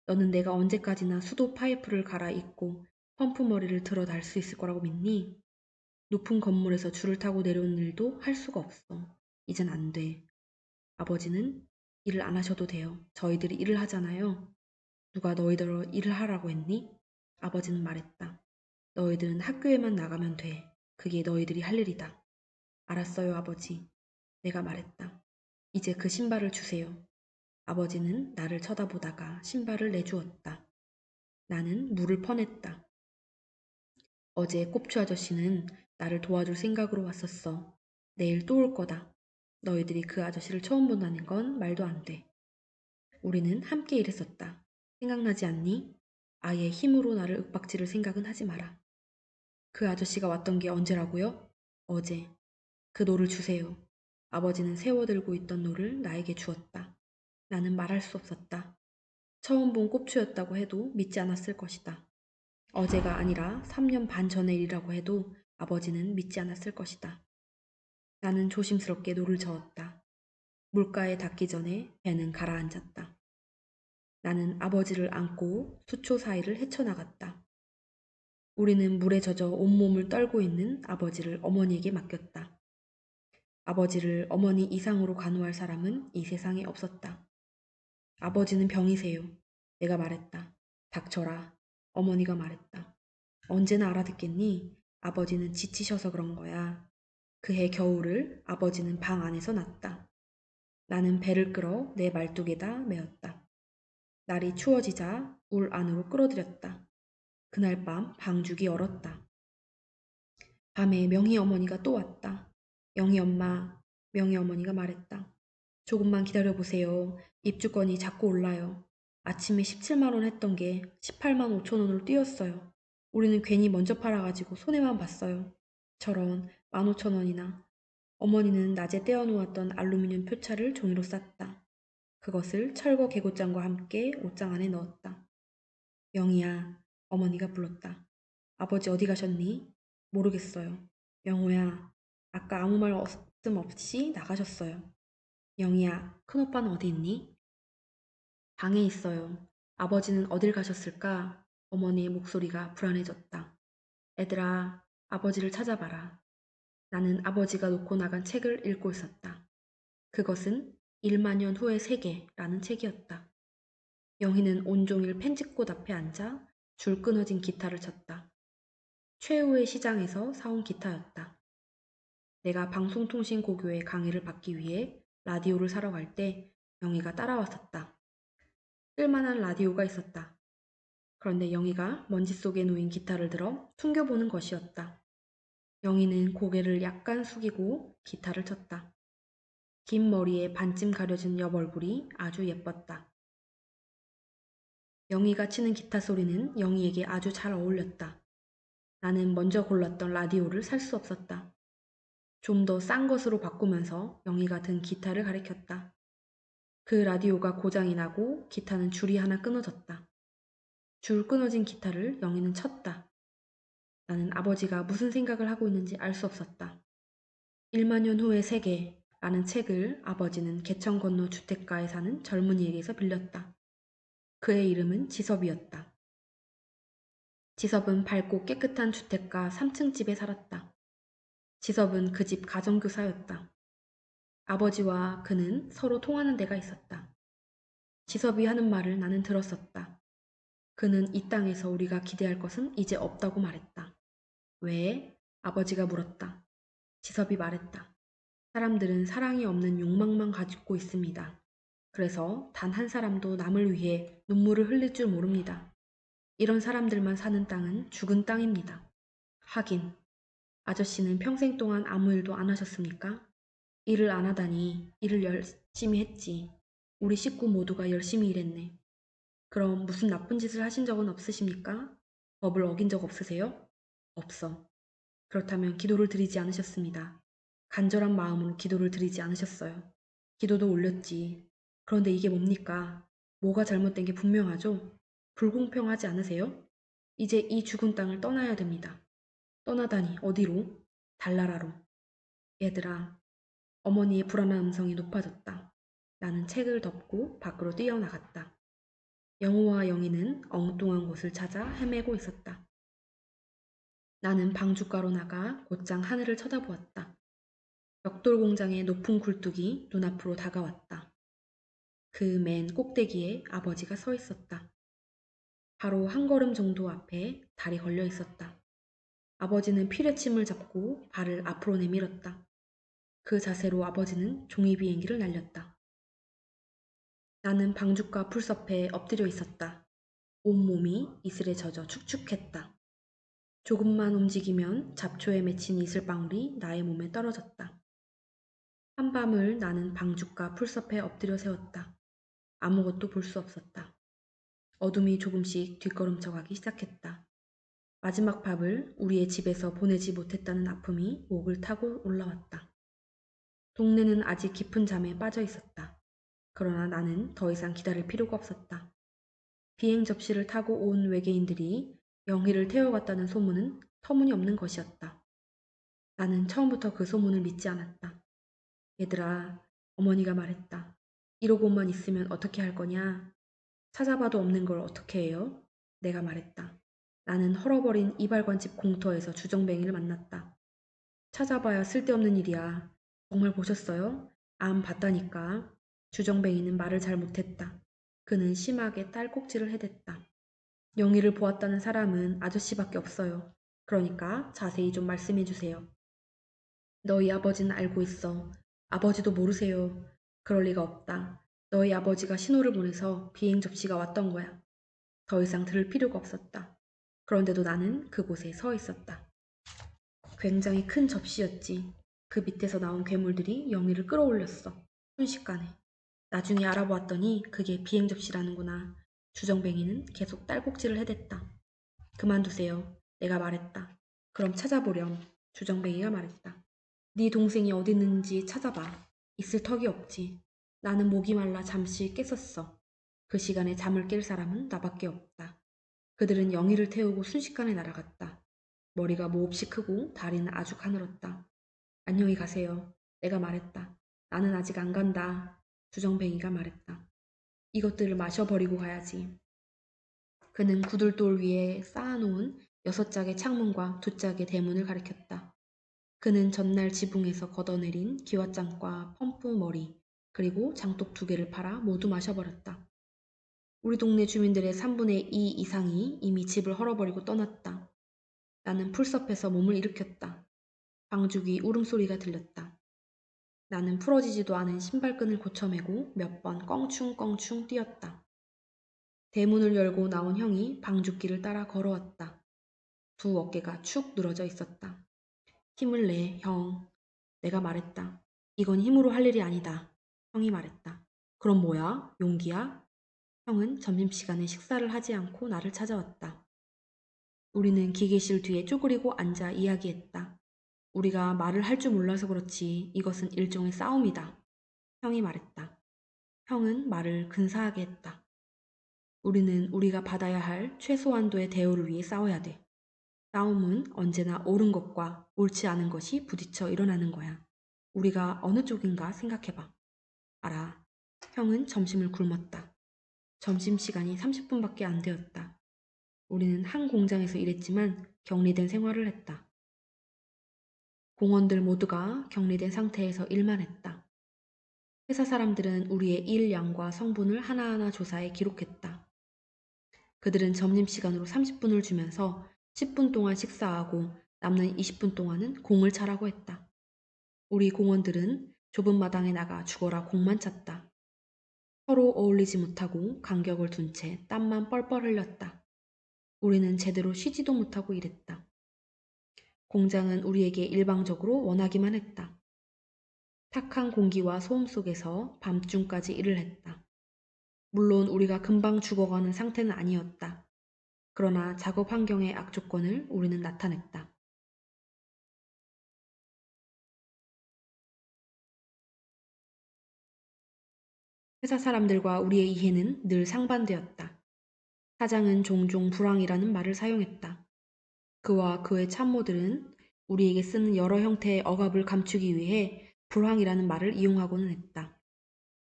너는 내가 언제까지나 수도 파이프를 갈아입고 펌프머리를 들어 달 수 있을 거라고 믿니? 높은 건물에서 줄을 타고 내려오는 일도 할 수가 없어. 이젠 안 돼. 아버지는 일을 안 하셔도 돼요. 저희들이 일을 하잖아요. 누가 너희들 일을 하라고 했니? 아버지는 말했다. 너희들은 학교에만 나가면 돼. 그게 너희들이 할 일이다. 알았어요, 아버지. 내가 말했다. 이제 그 신발을 주세요. 아버지는 나를 쳐다보다가 신발을 내주었다. 나는 물을 퍼냈다. 어제 꼽추 아저씨는 나를 도와줄 생각으로 왔었어. 내일 또 올 거다. 너희들이 그 아저씨를 처음 본다는 건 말도 안 돼. 우리는 함께 일했었다. 생각나지 않니? 아예 힘으로 나를 윽박지를 생각은 하지 마라. 그 아저씨가 왔던 게 언제라고요? 어제. 그 노를 주세요. 아버지는 세워들고 있던 노를 나에게 주었다. 나는 말할 수 없었다. 처음 본 꼽추였다고 해도 믿지 않았을 것이다. 어제가 아니라 3년 반 전의 일이라고 해도 아버지는 믿지 않았을 것이다. 나는 조심스럽게 노를 저었다. 물가에 닿기 전에 배는 가라앉았다. 나는 아버지를 안고 수초 사이를 헤쳐나갔다. 우리는 물에 젖어 온몸을 떨고 있는 아버지를 어머니에게 맡겼다. 아버지를 어머니 이상으로 간호할 사람은 이 세상에 없었다. 아버지는 병이세요. 내가 말했다. 닥쳐라. 어머니가 말했다. 언제나 알아듣겠니? 아버지는 지치셔서 그런 거야. 그해 겨울을 아버지는 방 안에서 났다. 나는 배를 끌어 내 말뚝에다 메었다. 날이 추워지자 울 안으로 끌어들였다. 그날 밤 방죽이 얼었다. 밤에 명희 어머니가 또 왔다. 명희 엄마, 명희 어머니가 말했다. 조금만 기다려보세요. 입주권이 자꾸 올라요. 아침에 17만 원 했던 게 18만 5천 원으로 뛰었어요. 우리는 괜히 먼저 팔아가지고 손해만 봤어요. 저런 15,000원이나. 어머니는 낮에 떼어놓았던 알루미늄 표차를 종이로 쌌다. 그것을 철거 개고장과 함께 옷장 안에 넣었다. 영희야, 어머니가 불렀다. 아버지 어디 가셨니? 모르겠어요. 영호야, 아까 아무 말 없음 없이 나가셨어요. 영희야, 큰오빠는 어디 있니? 방에 있어요. 아버지는 어딜 가셨을까? 어머니의 목소리가 불안해졌다. 애들아, 아버지를 찾아봐라. 나는 아버지가 놓고 나간 책을 읽고 있었다. 그것은 1만 년 후의 세계라는 책이었다. 영희는 온종일 펜지꽃 앞에 앉아 줄 끊어진 기타를 쳤다. 최후의 시장에서 사온 기타였다. 내가 방송통신고교의 강의를 받기 위해 라디오를 사러 갈 때 영희가 따라왔었다. 쓸만한 라디오가 있었다. 그런데 영희가 먼지 속에 놓인 기타를 들어 숨겨보는 것이었다. 영희는 고개를 약간 숙이고 기타를 쳤다. 긴 머리에 반쯤 가려진 옆 얼굴이 아주 예뻤다. 영희가 치는 기타 소리는 영희에게 아주 잘 어울렸다. 나는 먼저 골랐던 라디오를 살 수 없었다. 좀 더 싼 것으로 바꾸면서 영희가 든 기타를 가리켰다. 그 라디오가 고장이 나고 기타는 줄이 하나 끊어졌다. 줄 끊어진 기타를 영희는 쳤다. 나는 아버지가 무슨 생각을 하고 있는지 알 수 없었다. 1만 년 후의 세계라는 책을 아버지는 개천 건너 주택가에 사는 젊은이에게서 빌렸다. 그의 이름은 지섭이었다. 지섭은 밝고 깨끗한 주택가 3층 집에 살았다. 지섭은 그 집 가정교사였다. 아버지와 그는 서로 통하는 데가 있었다. 지섭이 하는 말을 나는 들었었다. 그는 이 땅에서 우리가 기대할 것은 이제 없다고 말했다. 왜? 아버지가 물었다. 지섭이 말했다. 사람들은 사랑이 없는 욕망만 가지고 있습니다. 그래서 단 한 사람도 남을 위해 눈물을 흘릴 줄 모릅니다. 이런 사람들만 사는 땅은 죽은 땅입니다. 하긴, 아저씨는 평생 동안 아무 일도 안 하셨습니까? 일을 안 하다니 일을 열심히 했지. 우리 식구 모두가 열심히 일했네. 그럼 무슨 나쁜 짓을 하신 적은 없으십니까? 법을 어긴 적 없으세요? 없어. 그렇다면 기도를 드리지 않으셨습니다. 간절한 마음으로 기도를 드리지 않으셨어요. 기도도 올렸지. 그런데 이게 뭡니까? 뭐가 잘못된 게 분명하죠? 불공평하지 않으세요? 이제 이 죽은 땅을 떠나야 됩니다. 떠나다니 어디로? 달나라로. 얘들아, 어머니의 불안한 음성이 높아졌다. 나는 책을 덮고 밖으로 뛰어나갔다. 영호와 영희는 엉뚱한 곳을 찾아 헤매고 있었다. 나는 방주가로 나가 곧장 하늘을 쳐다보았다. 벽돌 공장의 높은 굴뚝이 눈앞으로 다가왔다. 그 맨 꼭대기에 아버지가 서 있었다. 바로 한 걸음 정도 앞에 달이 걸려 있었다. 아버지는 피뢰침을 잡고 발을 앞으로 내밀었다. 그 자세로 아버지는 종이 비행기를 날렸다. 나는 방죽과 풀섭에 엎드려 있었다. 온몸이 이슬에 젖어 축축했다. 조금만 움직이면 잡초에 맺힌 이슬방울이 나의 몸에 떨어졌다. 한밤을 나는 방죽과 풀섭에 엎드려 세웠다. 아무것도 볼 수 없었다. 어둠이 조금씩 뒷걸음쳐 가기 시작했다. 마지막 밥을 우리의 집에서 보내지 못했다는 아픔이 목을 타고 올라왔다. 동네는 아직 깊은 잠에 빠져 있었다. 그러나 나는 더 이상 기다릴 필요가 없었다. 비행 접시를 타고 온 외계인들이 영희를 태워갔다는 소문은 터무니없는 것이었다. 나는 처음부터 그 소문을 믿지 않았다. 얘들아, 어머니가 말했다. 이러고만 있으면 어떻게 할 거냐? 찾아봐도 없는 걸 어떻게 해요? 내가 말했다. 나는 헐어버린 이발관집 공터에서 주정뱅이를 만났다. 찾아봐야 쓸데없는 일이야. 정말 보셨어요? 암 봤다니까. 주정뱅이는 말을 잘 못했다. 그는 심하게 딸꾹질을 해댔다. 영희를 보았다는 사람은 아저씨밖에 없어요. 그러니까 자세히 좀 말씀해 주세요. 너희 아버지는 알고 있어. 아버지도 모르세요. 그럴 리가 없다. 너희 아버지가 신호를 보내서 비행 접시가 왔던 거야. 더 이상 들을 필요가 없었다. 그런데도 나는 그곳에 서 있었다. 굉장히 큰 접시였지. 그 밑에서 나온 괴물들이 영희를 끌어올렸어. 순식간에. 나중에 알아보았더니 그게 비행 접시라는구나. 주정뱅이는 계속 딸꾹질을 해댔다. 그만두세요. 내가 말했다. 그럼 찾아보렴. 주정뱅이가 말했다. 네 동생이 어디 있는지 찾아봐. 있을 턱이 없지. 나는 목이 말라 잠시 깼었어. 그 시간에 잠을 깰 사람은 나밖에 없다. 그들은 영희를 태우고 순식간에 날아갔다. 머리가 몹시 크고 다리는 아주 가늘었다. 안녕히 가세요. 내가 말했다. 나는 아직 안 간다. 주정뱅이가 말했다. 이것들을 마셔버리고 가야지. 그는 구들돌 위에 쌓아놓은 6짝의 창문과 2짝의 대문을 가리켰다. 그는 전날 지붕에서 걷어내린 기왓장과 펌프 머리, 그리고 장독 2개를 팔아 모두 마셔버렸다. 우리 동네 주민들의 3분의 2 이상이 이미 집을 헐어버리고 떠났다. 나는 풀섭에서 몸을 일으켰다. 방죽이 울음소리가 들렸다. 나는 풀어지지도 않은 신발끈을 고쳐매고 몇 번 껑충껑충 뛰었다. 대문을 열고 나온 형이 방죽길을 따라 걸어왔다. 두 어깨가 축 늘어져 있었다. 힘을 내, 형. 내가 말했다. 이건 힘으로 할 일이 아니다. 형이 말했다. 그럼 뭐야? 용기야? 형은 점심시간에 식사를 하지 않고 나를 찾아왔다. 우리는 기계실 뒤에 쪼그리고 앉아 이야기했다. 우리가 말을 할 줄 몰라서 그렇지 이것은 일종의 싸움이다. 형이 말했다. 형은 말을 근사하게 했다. 우리는 우리가 받아야 할 최소한도의 대우를 위해 싸워야 돼. 싸움은 언제나 옳은 것과 옳지 않은 것이 부딪혀 일어나는 거야. 우리가 어느 쪽인가 생각해봐. 알아. 형은 점심을 굶었다. 점심시간이 30분밖에 안 되었다. 우리는 한 공장에서 일했지만 격리된 생활을 했다. 공원들 모두가 격리된 상태에서 일만 했다. 회사 사람들은 우리의 일량과 성분을 하나하나 조사해 기록했다. 그들은 점심시간으로 30분을 주면서 10분 동안 식사하고 남는 20분 동안은 공을 차라고 했다. 우리 공원들은 좁은 마당에 나가 죽어라 공만 찼다. 서로 어울리지 못하고 간격을 둔 채 땀만 뻘뻘 흘렸다. 우리는 제대로 쉬지도 못하고 일했다. 공장은 우리에게 일방적으로 원하기만 했다. 탁한 공기와 소음 속에서 밤중까지 일을 했다. 물론 우리가 금방 죽어가는 상태는 아니었다. 그러나 작업 환경의 악조건을 우리는 나타냈다. 회사 사람들과 우리의 이해는 늘 상반되었다. 사장은 종종 불황이라는 말을 사용했다. 그와 그의 참모들은 우리에게 쓰는 여러 형태의 억압을 감추기 위해 불황이라는 말을 이용하고는 했다.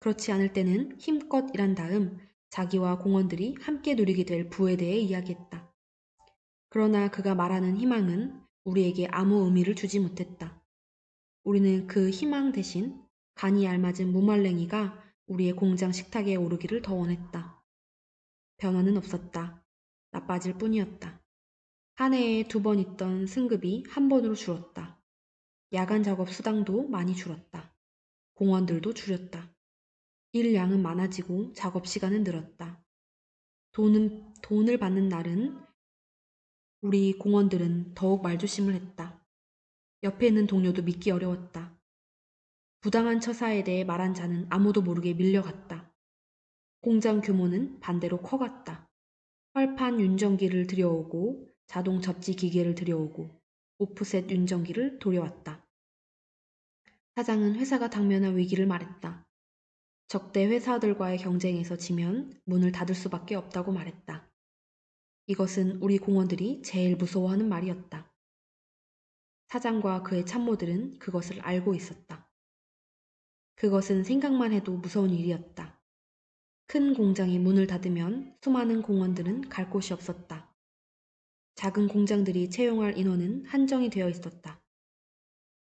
그렇지 않을 때는 힘껏 일한 다음 자기와 공원들이 함께 누리게 될 부에 대해 이야기했다. 그러나 그가 말하는 희망은 우리에게 아무 의미를 주지 못했다. 우리는 그 희망 대신 간이 알맞은 무말랭이가 우리의 공장 식탁에 오르기를 더 원했다. 변화는 없었다. 나빠질 뿐이었다. 한 해에 2번 있던 승급이 한 번으로 줄었다. 야간 작업 수당도 많이 줄었다. 공원들도 줄였다. 일 양은 많아지고 작업 시간은 늘었다. 돈을 받는 날은 우리 공원들은 더욱 말조심을 했다. 옆에 있는 동료도 믿기 어려웠다. 부당한 처사에 대해 말한 자는 아무도 모르게 밀려갔다. 공장 규모는 반대로 커갔다. 활판 윤정기를 들여오고 자동 접지 기계를 들여오고 오프셋 윤정기를 돌려왔다. 사장은 회사가 당면한 위기를 말했다. 적대 회사들과의 경쟁에서 지면 문을 닫을 수밖에 없다고 말했다. 이것은 우리 공원들이 제일 무서워하는 말이었다. 사장과 그의 참모들은 그것을 알고 있었다. 그것은 생각만 해도 무서운 일이었다. 큰 공장이 문을 닫으면 수많은 공원들은 갈 곳이 없었다. 작은 공장들이 채용할 인원은 한정이 되어 있었다.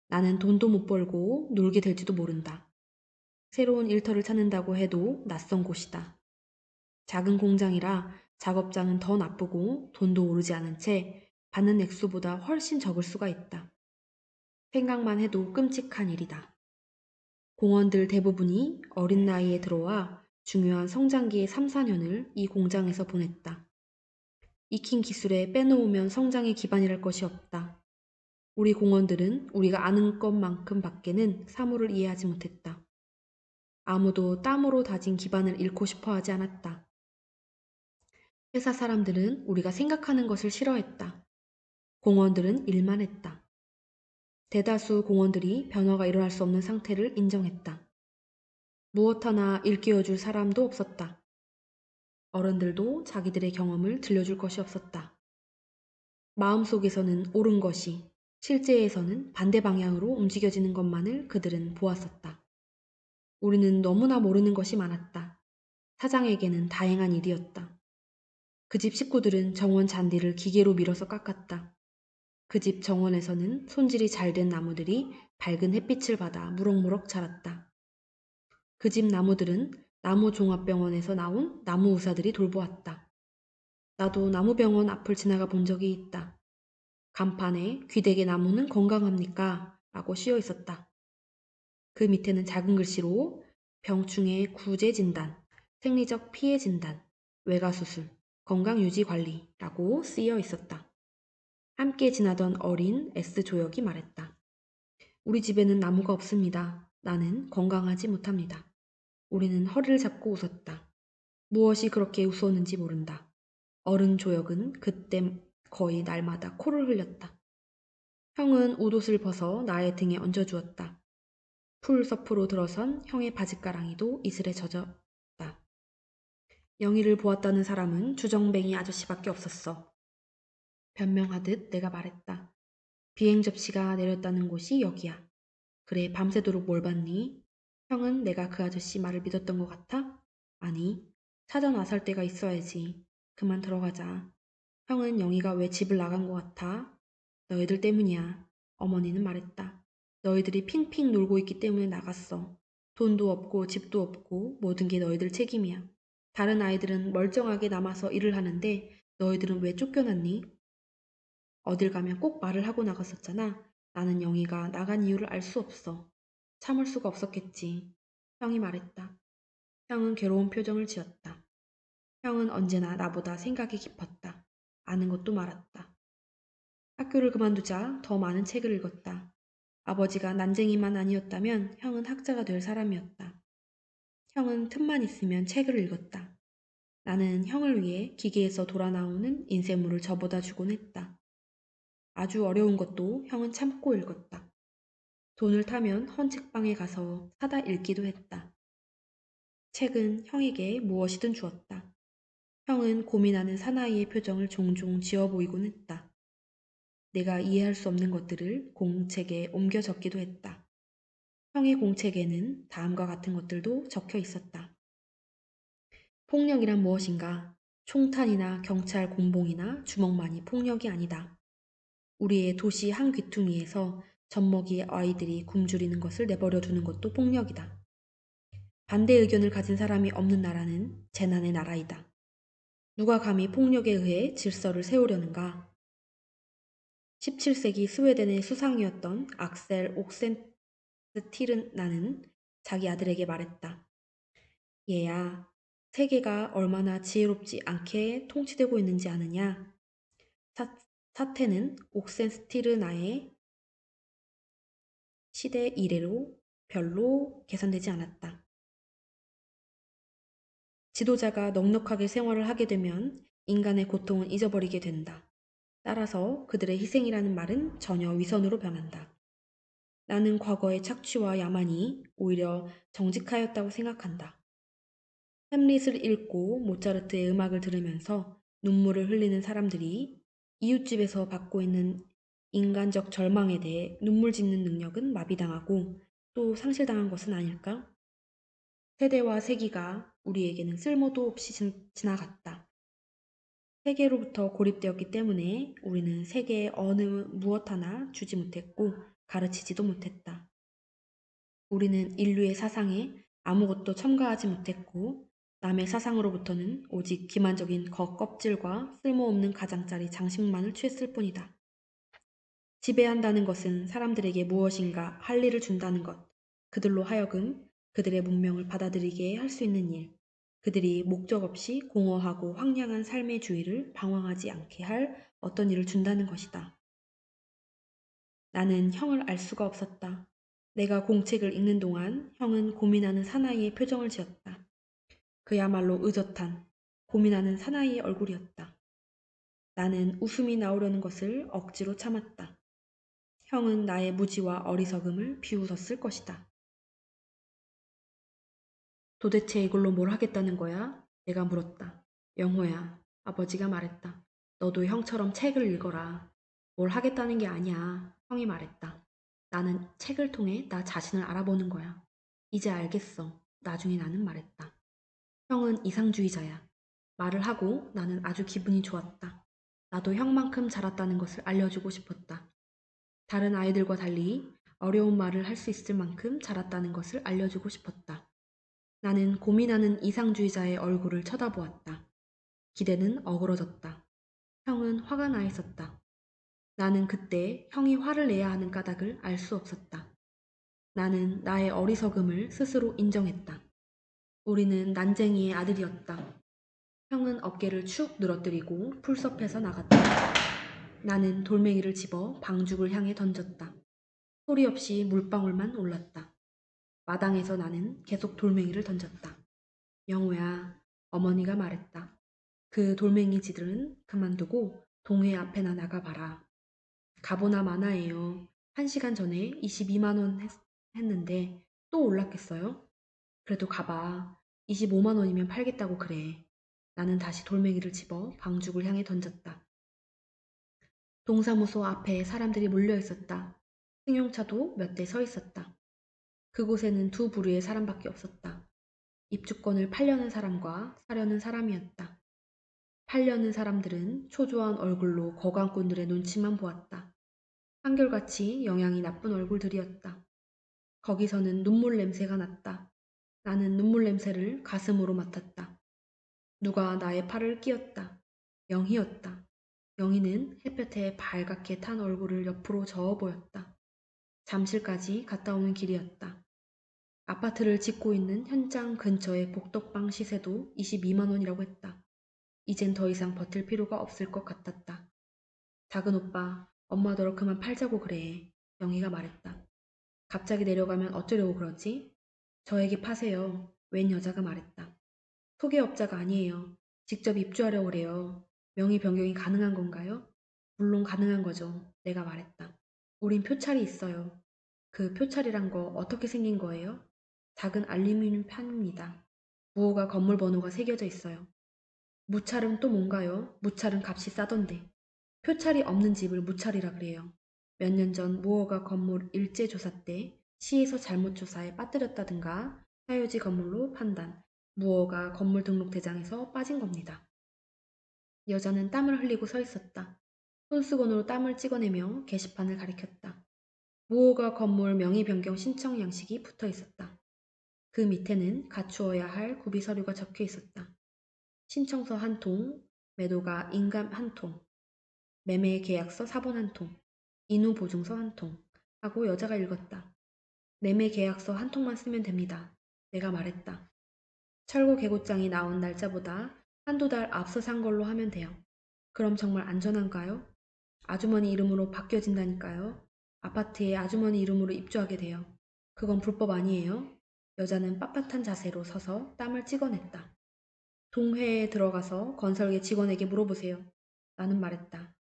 나는 돈도 못 벌고 놀게 될지도 모른다. 새로운 일터를 찾는다고 해도 낯선 곳이다. 작은 공장이라 작업장은 더 나쁘고 돈도 오르지 않은 채 받는 액수보다 훨씬 적을 수가 있다. 생각만 해도 끔찍한 일이다. 공원들 대부분이 어린 나이에 들어와 중요한 성장기의 3, 4년을 이 공장에서 보냈다. 익힌 기술에 빼놓으면 성장의 기반이랄 것이 없다. 우리 공원들은 우리가 아는 것만큼 밖에는 사물을 이해하지 못했다. 아무도 땀으로 다진 기반을 잃고 싶어 하지 않았다. 회사 사람들은 우리가 생각하는 것을 싫어했다. 공무원들은 일만 했다. 대다수 공무원들이 변화가 일어날 수 없는 상태를 인정했다. 무엇 하나 일깨워줄 사람도 없었다. 어른들도 자기들의 경험을 들려줄 것이 없었다. 마음속에서는 옳은 것이 실제에서는 반대 방향으로 움직여지는 것만을 그들은 보았었다. 우리는 너무나 모르는 것이 많았다. 사장에게는 다행한 일이었다. 그 집 식구들은 정원 잔디를 기계로 밀어서 깎았다. 그 집 정원에서는 손질이 잘 된 나무들이 밝은 햇빛을 받아 무럭무럭 자랐다. 그 집 나무들은 나무종합병원에서 나온 나무 의사들이 돌보았다. 나도 나무병원 앞을 지나가 본 적이 있다. 간판에 귀대개 나무는 건강합니까? 라고 쓰여 있었다. 그 밑에는 작은 글씨로 병충해 구제 진단, 생리적 피해 진단, 외과 수술, 건강 유지 관리라고 쓰여 있었다. 함께 지나던 어린 S 조역이 말했다. 우리 집에는 나무가 없습니다. 나는 건강하지 못합니다. 우리는 허리를 잡고 웃었다. 무엇이 그렇게 웃었는지 모른다. 어른 조역은 그때 거의 날마다 코를 흘렸다. 형은 옷옷을 벗어 나의 등에 얹어주었다. 풀섭으로 들어선 형의 바짓가랑이도 이슬에 젖었다. 영희를 보았다는 사람은 주정뱅이 아저씨밖에 없었어. 변명하듯 내가 말했다. 비행 접시가 내렸다는 곳이 여기야. 그래, 밤새도록 뭘 봤니? 형은 내가 그 아저씨 말을 믿었던 것 같아? 아니, 사전 아살대가 있어야지. 그만 들어가자. 형은 영희가 왜 집을 나간 것 같아? 너희들 때문이야. 어머니는 말했다. 너희들이 핑핑 놀고 있기 때문에 나갔어. 돈도 없고 집도 없고 모든 게 너희들 책임이야. 다른 아이들은 멀쩡하게 남아서 일을 하는데 너희들은 왜 쫓겨났니? 어딜 가면 꼭 말을 하고 나갔었잖아. 나는 영희가 나간 이유를 알 수 없어. 참을 수가 없었겠지. 형이 말했다. 형은 괴로운 표정을 지었다. 형은 언제나 나보다 생각이 깊었다. 아는 것도 많았다. 학교를 그만두자 더 많은 책을 읽었다. 아버지가 난쟁이만 아니었다면 형은 학자가 될 사람이었다. 형은 틈만 있으면 책을 읽었다. 나는 형을 위해 기계에서 돌아 나오는 인쇄물을 접어다 주곤 했다. 아주 어려운 것도 형은 참고 읽었다. 돈을 타면 헌책방에 가서 사다 읽기도 했다. 책은 형에게 무엇이든 주었다. 형은 고민하는 사나이의 표정을 종종 지어 보이곤 했다. 내가 이해할 수 없는 것들을 공책에 옮겨 적기도 했다. 형의 공책에는 다음과 같은 것들도 적혀 있었다. 폭력이란 무엇인가? 총탄이나 경찰 공봉이나 주먹만이 폭력이 아니다. 우리의 도시 한 귀퉁이에서 젖먹이 아이들이 굶주리는 것을 내버려 두는 것도 폭력이다. 반대 의견을 가진 사람이 없는 나라는 재난의 나라이다. 누가 감히 폭력에 의해 질서를 세우려는가? 17세기 스웨덴의 수상이었던 악셀 옥센스티르나는 자기 아들에게 말했다. 얘야, 세계가 얼마나 지혜롭지 않게 통치되고 있는지 아느냐? 사태는 옥센스티르나의 시대 이래로 별로 개선되지 않았다. 지도자가 넉넉하게 생활을 하게 되면 인간의 고통은 잊어버리게 된다. 따라서 그들의 희생이라는 말은 전혀 위선으로 변한다. 나는 과거의 착취와 야만이 오히려 정직하였다고 생각한다. 햄릿을 읽고 모차르트의 음악을 들으면서 눈물을 흘리는 사람들이 이웃집에서 받고 있는 인간적 절망에 대해 눈물 짓는 능력은 마비당하고 또 상실당한 것은 아닐까? 세대와 세기가 우리에게는 쓸모도 없이 지나갔다. 세계로부터 고립되었기 때문에 우리는 세계의 어느 무엇 하나 주지 못했고 가르치지도 못했다. 우리는 인류의 사상에 아무것도 첨가하지 못했고 남의 사상으로부터는 오직 기만적인 겉껍질과 쓸모없는 가장자리 장식만을 취했을 뿐이다. 지배한다는 것은 사람들에게 무엇인가 할 일을 준다는 것, 그들로 하여금 그들의 문명을 받아들이게 할 수 있는 일, 그들이 목적 없이 공허하고 황량한 삶의 주의를 방황하지 않게 할 어떤 일을 준다는 것이다. 나는 형을 알 수가 없었다. 내가 공책을 읽는 동안 형은 고민하는 사나이의 표정을 지었다. 그야말로 의젓한, 고민하는 사나이의 얼굴이었다. 나는 웃음이 나오려는 것을 억지로 참았다. 형은 나의 무지와 어리석음을 비웃었을 것이다. 도대체 이걸로 뭘 하겠다는 거야? 내가 물었다. 영호야, 아버지가 말했다. 너도 형처럼 책을 읽어라. 뭘 하겠다는 게 아니야. 형이 말했다. 나는 책을 통해 나 자신을 알아보는 거야. 이제 알겠어. 나중에 나는 말했다. 형은 이상주의자야. 말을 하고 나는 아주 기분이 좋았다. 나도 형만큼 자랐다는 것을 알려주고 싶었다. 다른 아이들과 달리 어려운 말을 할 수 있을 만큼 자랐다는 것을 알려주고 싶었다. 나는 고민하는 이상주의자의 얼굴을 쳐다보았다. 기대는 어그러졌다. 형은 화가 나 있었다. 나는 그때 형이 화를 내야 하는 까닭을 알 수 없었다. 나는 나의 어리석음을 스스로 인정했다. 우리는 난쟁이의 아들이었다. 형은 어깨를 축 늘어뜨리고 풀섭해서 나갔다. 나는 돌멩이를 집어 방죽을 향해 던졌다. 소리 없이 물방울만 올랐다. 마당에서 나는 계속 돌멩이를 던졌다. 영호야, 어머니가 말했다. 그 돌멩이질은 그만두고 동회 앞에나 나가봐라. 가보나 마나예요. 1시간 전에 22만 원 했는데 또 올랐겠어요? 그래도 가봐. 25만 원이면 팔겠다고 그래. 나는 다시 돌멩이를 집어 방죽을 향해 던졌다. 동사무소 앞에 사람들이 몰려 있었다. 승용차도 몇 대 서 있었다. 그곳에는 두 부류의 사람밖에 없었다. 입주권을 팔려는 사람과 사려는 사람이었다. 팔려는 사람들은 초조한 얼굴로 거강꾼들의 눈치만 보았다. 한결같이 영양이 나쁜 얼굴들이었다. 거기서는 눈물 냄새가 났다. 나는 눈물 냄새를 가슴으로 맡았다. 누가 나의 팔을 끼었다. 영희였다. 영희는 햇볕에 발갛게 탄 얼굴을 옆으로 저어 보였다. 잠실까지 갔다 오는 길이었다. 아파트를 짓고 있는 현장 근처의 복덕방 시세도 22만 원이라고 했다. 이젠 더 이상 버틸 필요가 없을 것 같았다. 작은 오빠, 엄마더러 그만 팔자고 그래. 영희가 말했다. 갑자기 내려가면 어쩌려고 그러지? 저에게 파세요. 웬 여자가 말했다. 소개업자가 아니에요. 직접 입주하려고 그래요. 명의 변경이 가능한 건가요? 물론 가능한 거죠. 내가 말했다. 우린 표찰이 있어요. 그 표찰이란 거 어떻게 생긴 거예요? 작은 알루미늄 판입니다. 무허가 건물 번호가 새겨져 있어요. 무찰은 또 뭔가요? 무찰은 값이 싸던데. 표찰이 없는 집을 무찰이라 그래요. 몇 년 전 무허가 건물 일제 조사 때 시에서 잘못 조사에 빠뜨렸다든가 사유지 건물로 판단, 무허가 건물 등록 대장에서 빠진 겁니다. 여자는 땀을 흘리고 서 있었다. 손수건으로 땀을 찍어내며 게시판을 가리켰다. 무허가 건물 명의 변경 신청 양식이 붙어 있었다. 그 밑에는 갖추어야 할 구비 서류가 적혀 있었다. 신청서 한 통, 매도가 인감 한 통, 매매 계약서 사본 한 통, 인후 보증서 한 통 하고 여자가 읽었다. 매매 계약서 한 통만 쓰면 됩니다. 내가 말했다. 철거 계고장이 나온 날짜보다 한두 달 앞서 산 걸로 하면 돼요. 그럼 정말 안전한가요? 아주머니 이름으로 바뀌어진다니까요. 아파트에 아주머니 이름으로 입주하게 돼요. 그건 불법 아니에요? 여자는 빳빳한 자세로 서서 땀을 찍어냈다. 동회에 들어가서 건설계 직원에게 물어보세요. 나는 말했다.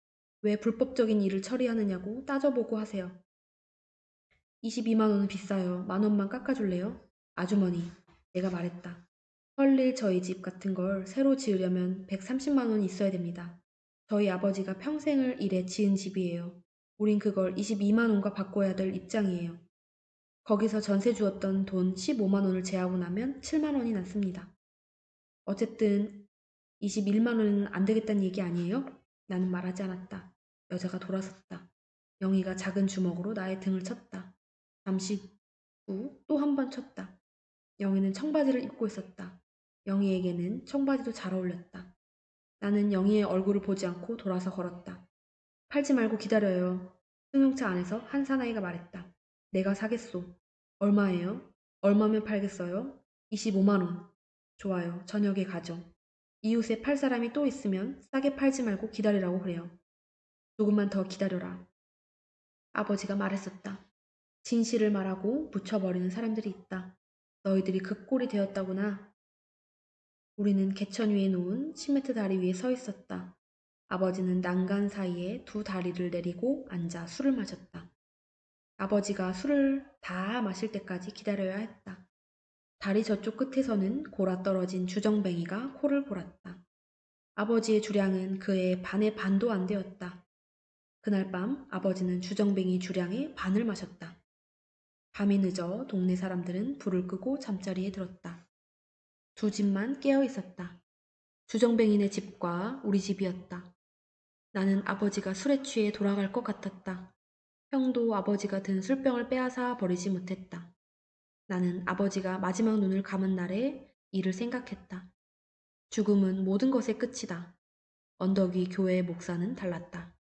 왜 불법적인 일을 처리하느냐고 따져보고 하세요. 22만 원은 비싸요. 만 원만 깎아줄래요? 아주머니, 내가 말했다. 헐릴 저희 집 같은 걸 새로 지으려면 130만 원이 있어야 됩니다. 저희 아버지가 평생을 일해 지은 집이에요. 우린 그걸 22만 원과 바꿔야 될 입장이에요. 거기서 전세 주었던 돈 15만 원을 제하고 나면 7만 원이 남습니다. 어쨌든 21만 원은 안 되겠다는 얘기 아니에요? 나는 말하지 않았다. 여자가 돌아섰다. 영희가 작은 주먹으로 나의 등을 쳤다. 잠시 후 또 한 번 쳤다. 영희는 청바지를 입고 있었다. 영희에게는 청바지도 잘 어울렸다. 나는 영희의 얼굴을 보지 않고 돌아서 걸었다. 팔지 말고 기다려요. 승용차 안에서 한 사나이가 말했다. 내가 사겠소. 얼마예요? 얼마면 팔겠어요? 25만 원. 좋아요. 저녁에 가죠. 이웃에 팔 사람이 또 있으면 싸게 팔지 말고 기다리라고 그래요. 조금만 더 기다려라. 아버지가 말했었다. 진실을 말하고 묻혀버리는 사람들이 있다. 너희들이 그 꼴이 되었다구나. 우리는 개천 위에 놓은 시멘트 다리 위에 서 있었다. 아버지는 난간 사이에 두 다리를 내리고 앉아 술을 마셨다. 아버지가 술을 다 마실 때까지 기다려야 했다. 다리 저쪽 끝에서는 골아 떨어진 주정뱅이가 코를 골았다. 아버지의 주량은 그의 반의 반도 안 되었다. 그날 밤 아버지는 주정뱅이 주량의 반을 마셨다. 밤이 늦어 동네 사람들은 불을 끄고 잠자리에 들었다. 두 집만 깨어 있었다. 주정뱅이네 집과 우리 집이었다. 나는 아버지가 술에 취해 돌아갈 것 같았다. 형도 아버지가 든 술병을 빼앗아 버리지 못했다. 나는 아버지가 마지막 눈을 감은 날의 일을 생각했다. 죽음은 모든 것의 끝이다. 언덕 위 교회의 목사는 달랐다.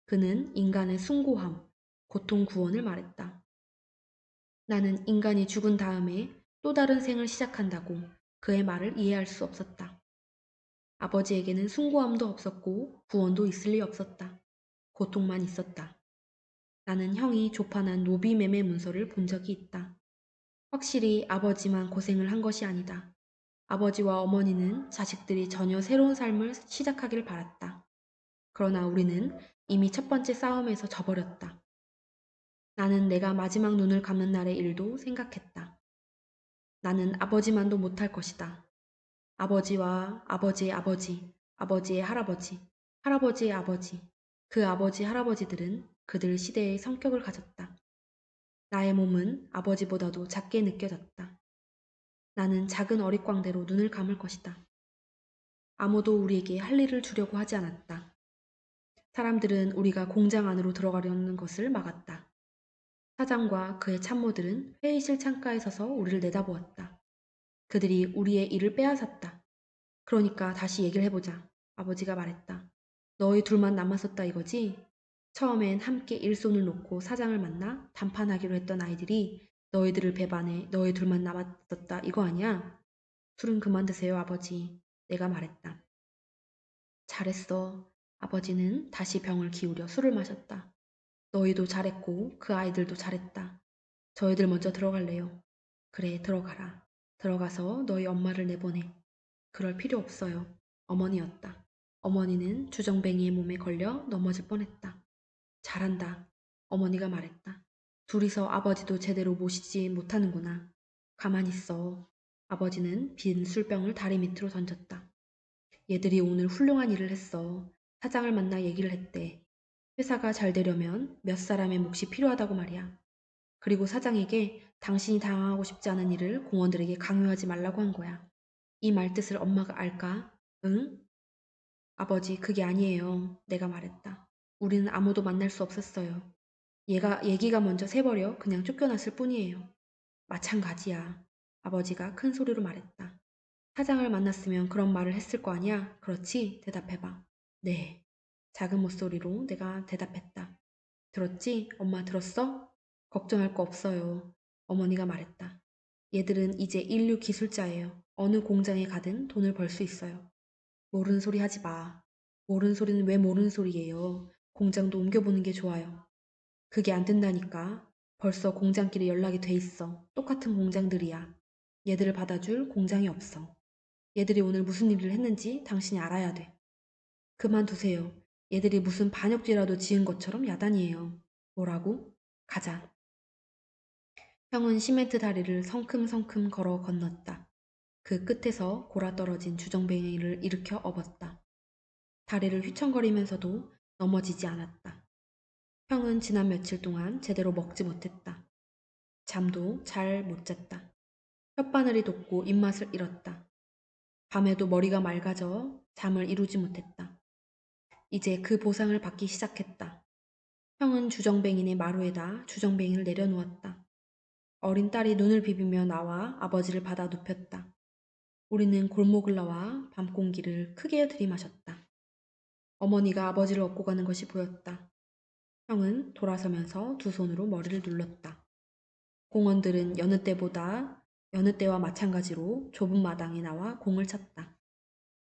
그는 인간의 숭고함, 고통 구원을 말했다. 나는 인간이 죽은 다음에 또 다른 생을 시작한다고 그의 말을 이해할 수 없었다. 아버지에게는 숭고함도 없었고 구원도 있을 리 없었다. 고통만 있었다. 나는 형이 조판한 노비 매매 문서를 본 적이 있다. 확실히 아버지만 고생을 한 것이 아니다. 아버지와 어머니는 자식들이 전혀 새로운 삶을 시작하길 바랐다. 그러나 우리는 이미 첫 번째 싸움에서 져버렸다. 나는 내가 마지막 눈을 감는 날의 일도 생각했다. 나는 아버지만도 못할 것이다. 아버지와 아버지의 아버지, 아버지의 할아버지, 할아버지의 아버지, 그 아버지 할아버지들은 그들 시대의 성격을 가졌다. 나의 몸은 아버지보다도 작게 느껴졌다. 나는 작은 어릿광대로 눈을 감을 것이다. 아무도 우리에게 할 일을 주려고 하지 않았다. 사람들은 우리가 공장 안으로 들어가려는 것을 막았다. 사장과 그의 참모들은 회의실 창가에 서서 우리를 내다보았다. 그들이 우리의 일을 빼앗았다. 그러니까 다시 얘기를 해보자. 아버지가 말했다. 너희 둘만 남았었다 이거지? 처음엔 함께 일손을 놓고 사장을 만나談판하기로 했던 아이들이 너희들을 배반해 너희 둘만 남았었다 이거 아니야? 술은 그만 드세요 아버지. 내가 말했다. 잘했어. 아버지는 다시 병을 기울여 술을 마셨다. 너희도 잘했고 그 아이들도 잘했다. 저희들 먼저 들어갈래요. 그래 들어가라. 들어가서 너희 엄마를 내보내. 그럴 필요 없어요. 어머니였다. 어머니는 주정뱅이의 몸에 걸려 넘어질 뻔했다. 잘한다. 어머니가 말했다. 둘이서 아버지도 제대로 모시지 못하는구나. 가만히 있어. 아버지는 빈 술병을 다리 밑으로 던졌다. 얘들이 오늘 훌륭한 일을 했어. 사장을 만나 얘기를 했대. 회사가 잘 되려면 몇 사람의 몫이 필요하다고 말이야. 그리고 사장에게 당신이 당하고 싶지 않은 일을 공원들에게 강요하지 말라고 한 거야. 이 말 뜻을 엄마가 알까? 응? 아버지, 그게 아니에요. 내가 말했다. 우리는 아무도 만날 수 없었어요. 얘기가 먼저 새버려 그냥 쫓겨났을 뿐이에요. 마찬가지야. 아버지가 큰 소리로 말했다. 사장을 만났으면 그런 말을 했을 거 아니야? 그렇지? 대답해봐. 네. 작은 목소리로 내가 대답했다. 들었지? 엄마 들었어? 걱정할 거 없어요. 어머니가 말했다. 얘들은 이제 인류 기술자예요. 어느 공장에 가든 돈을 벌 수 있어요. 모르는 소리 하지 마. 모르는 소리는 왜 모르는 소리예요. 공장도 옮겨보는 게 좋아요. 그게 안 된다니까. 벌써 공장끼리 연락이 돼 있어. 똑같은 공장들이야. 얘들을 받아줄 공장이 없어. 얘들이 오늘 무슨 일을 했는지 당신이 알아야 돼. 그만두세요. 얘들이 무슨 반역죄라도 지은 것처럼 야단이에요. 뭐라고? 가자. 형은 시멘트 다리를 성큼성큼 걸어 건넜다. 그 끝에서 골아떨어진 주정뱅이를 일으켜 업었다. 다리를 휘청거리면서도 넘어지지 않았다. 형은 지난 며칠 동안 제대로 먹지 못했다. 잠도 잘 못 잤다. 혓바늘이 돋고 입맛을 잃었다. 밤에도 머리가 맑아져 잠을 이루지 못했다. 이제 그 보상을 받기 시작했다. 형은 주정뱅이네 마루에다 주정뱅이를 내려놓았다. 어린 딸이 눈을 비비며 나와 아버지를 받아 눕혔다. 우리는 골목을 나와 밤 공기를 크게 들이마셨다. 어머니가 아버지를 업고 가는 것이 보였다. 형은 돌아서면서 두 손으로 머리를 눌렀다. 공원들은 여느 때와 마찬가지로 좁은 마당에 나와 공을 쳤다.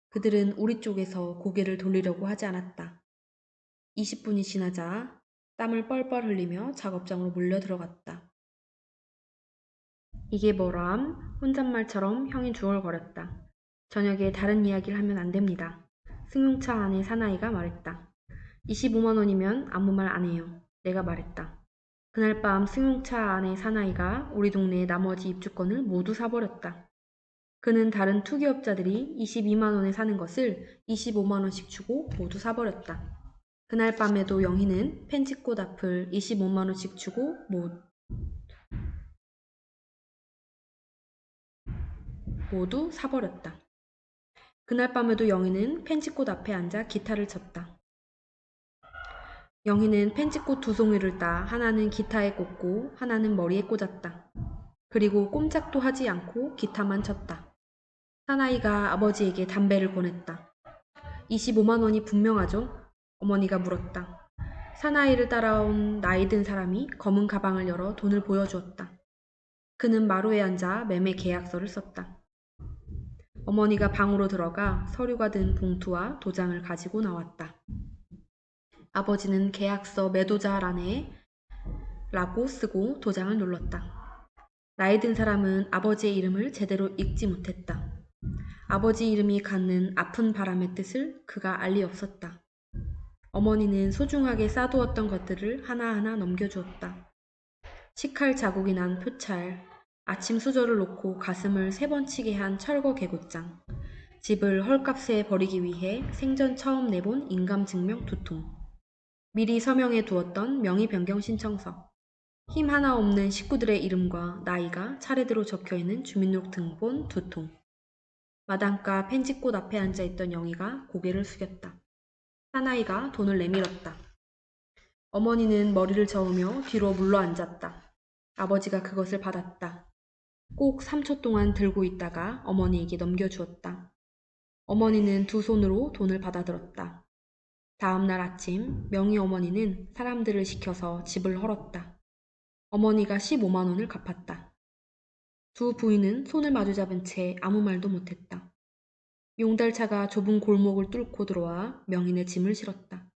그들은 우리 쪽에서 고개를 돌리려고 하지 않았다. 20분이 지나자 땀을 뻘뻘 흘리며 작업장으로 몰려 들어갔다. 이게 뭐람? 혼잣말처럼 형이 중얼거렸다. 저녁에 다른 이야기를 하면 안 됩니다. 승용차 안에 사나이가 말했다. 25만 원이면 아무 말 안 해요. 내가 말했다. 그날 밤 승용차 안에 사나이가 우리 동네의 나머지 입주권을 모두 사버렸다. 그는 다른 투기업자들이 22만 원에 사는 것을 25만 원씩 주고 모두 사버렸다. 그날 밤에도 영희는 펜치꽃 앞을 25만 원씩 주고 모두 사버렸다. 그날 밤에도 영희는 펜치꽃 앞에 앉아 기타를 쳤다. 영희는 펜치꽃 두 송이를 따 하나는 기타에 꽂고 하나는 머리에 꽂았다. 그리고 꼼짝도 하지 않고 기타만 쳤다. 사나이가 아버지에게 담배를 권했다. 25만 원이 분명하죠? 어머니가 물었다. 사나이를 따라온 나이 든 사람이 검은 가방을 열어 돈을 보여주었다. 그는 마루에 앉아 매매 계약서를 썼다. 어머니가 방으로 들어가 서류가 든 봉투와 도장을 가지고 나왔다. 아버지는 계약서 매도자란에 라고 쓰고 도장을 눌렀다. 나이 든 사람은 아버지의 이름을 제대로 읽지 못했다. 아버지 이름이 갖는 아픈 바람의 뜻을 그가 알 리 없었다. 어머니는 소중하게 싸두었던 것들을 하나하나 넘겨주었다. 식칼 자국이 난 표찰, 아침 수저를 놓고 가슴을 3번 치게 한 철거 개구장, 집을 헐값에 버리기 위해 생전 처음 내본 인감증명 2통, 미리 서명해 두었던 명의 변경 신청서, 힘 하나 없는 식구들의 이름과 나이가 차례대로 적혀있는 주민등록본 2통. 마당가 펜지꽃 앞에 앉아있던 영희가 고개를 숙였다. 사나이가 돈을 내밀었다. 어머니는 머리를 저으며 뒤로 물러앉았다. 아버지가 그것을 받았다. 꼭 3초 동안 들고 있다가 어머니에게 넘겨주었다. 어머니는 두 손으로 돈을 받아들었다. 다음 날 아침 명희 어머니는 사람들을 시켜서 집을 헐었다. 어머니가 15만 원을 갚았다. 두 부인은 손을 마주잡은 채 아무 말도 못했다. 용달차가 좁은 골목을 뚫고 들어와 명희네 짐을 실었다.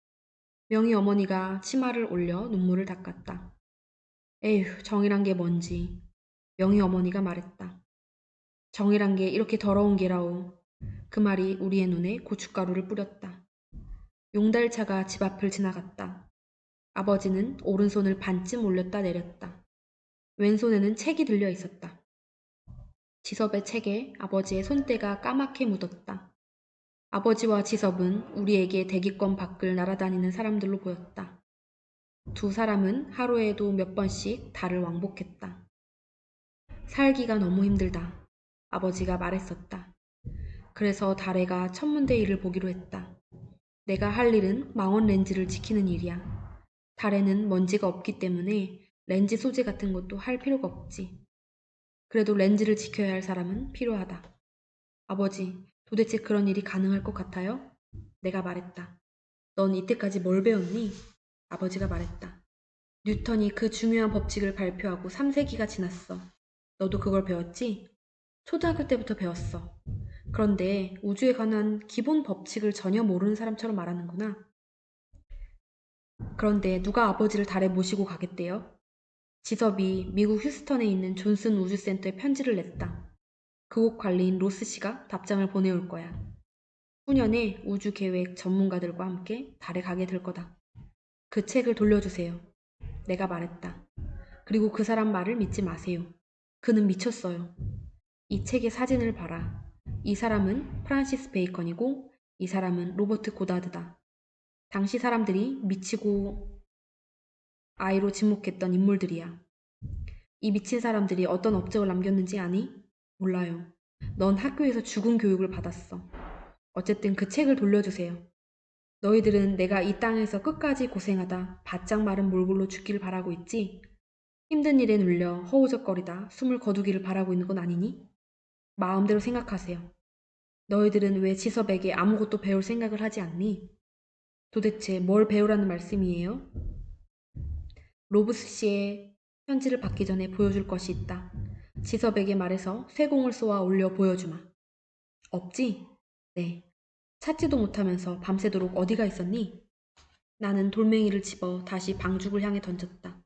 명희 어머니가 치마를 올려 눈물을 닦았다. 에휴, 정이란 게 뭔지. 명희 어머니가 말했다. 정이란 게 이렇게 더러운 게라오. 그 말이 우리의 눈에 고춧가루를 뿌렸다. 용달차가 집 앞을 지나갔다. 아버지는 오른손을 반쯤 올렸다 내렸다. 왼손에는 책이 들려 있었다. 지섭의 책에 아버지의 손때가 까맣게 묻었다. 아버지와 지섭은 우리에게 대기권 밖을 날아다니는 사람들로 보였다. 두 사람은 하루에도 몇 번씩 달을 왕복했다. 살기가 너무 힘들다. 아버지가 말했었다. 그래서 달애가 천문대 일을 보기로 했다. 내가 할 일은 망원 렌즈를 지키는 일이야. 달에는 먼지가 없기 때문에 렌즈 소재 같은 것도 할 필요가 없지. 그래도 렌즈를 지켜야 할 사람은 필요하다. 아버지, 도대체 그런 일이 가능할 것 같아요? 내가 말했다. 넌 이때까지 뭘 배웠니? 아버지가 말했다. 뉴턴이 그 중요한 법칙을 발표하고 3세기가 지났어. 너도 그걸 배웠지? 초등학교 때부터 배웠어. 그런데 우주에 관한 기본 법칙을 전혀 모르는 사람처럼 말하는구나. 그런데 누가 아버지를 달에 모시고 가겠대요? 지섭이 미국 휴스턴에 있는 존슨 우주센터에 편지를 냈다. 그곳 관리인 로스 씨가 답장을 보내올 거야. 후년에 우주계획 전문가들과 함께 달에 가게 될 거다. 그 책을 돌려주세요. 내가 말했다. 그리고 그 사람 말을 믿지 마세요. 그는 미쳤어요. 이 책의 사진을 봐라. 이 사람은 프란시스 베이컨이고 이 사람은 로버트 고다드다. 당시 사람들이 미치고 아이로 지목했던 인물들이야. 이 미친 사람들이 어떤 업적을 남겼는지 아니? 몰라요. 넌 학교에서 죽은 교육을 받았어. 어쨌든 그 책을 돌려주세요. 너희들은 내가 이 땅에서 끝까지 고생하다 바짝 마른 몰골로 죽기를 바라고 있지? 힘든 일에 눌려 허우적거리다 숨을 거두기를 바라고 있는 건 아니니? 마음대로 생각하세요. 너희들은 왜 지섭에게 아무것도 배울 생각을 하지 않니? 도대체 뭘 배우라는 말씀이에요? 로브스 씨의 편지를 받기 전에 보여줄 것이 있다. 지섭에게 말해서 쇠공을 쏘아 올려 보여주마. 없지? 네. 찾지도 못하면서 밤새도록 어디가 있었니? 나는 돌멩이를 집어 다시 방죽을 향해 던졌다.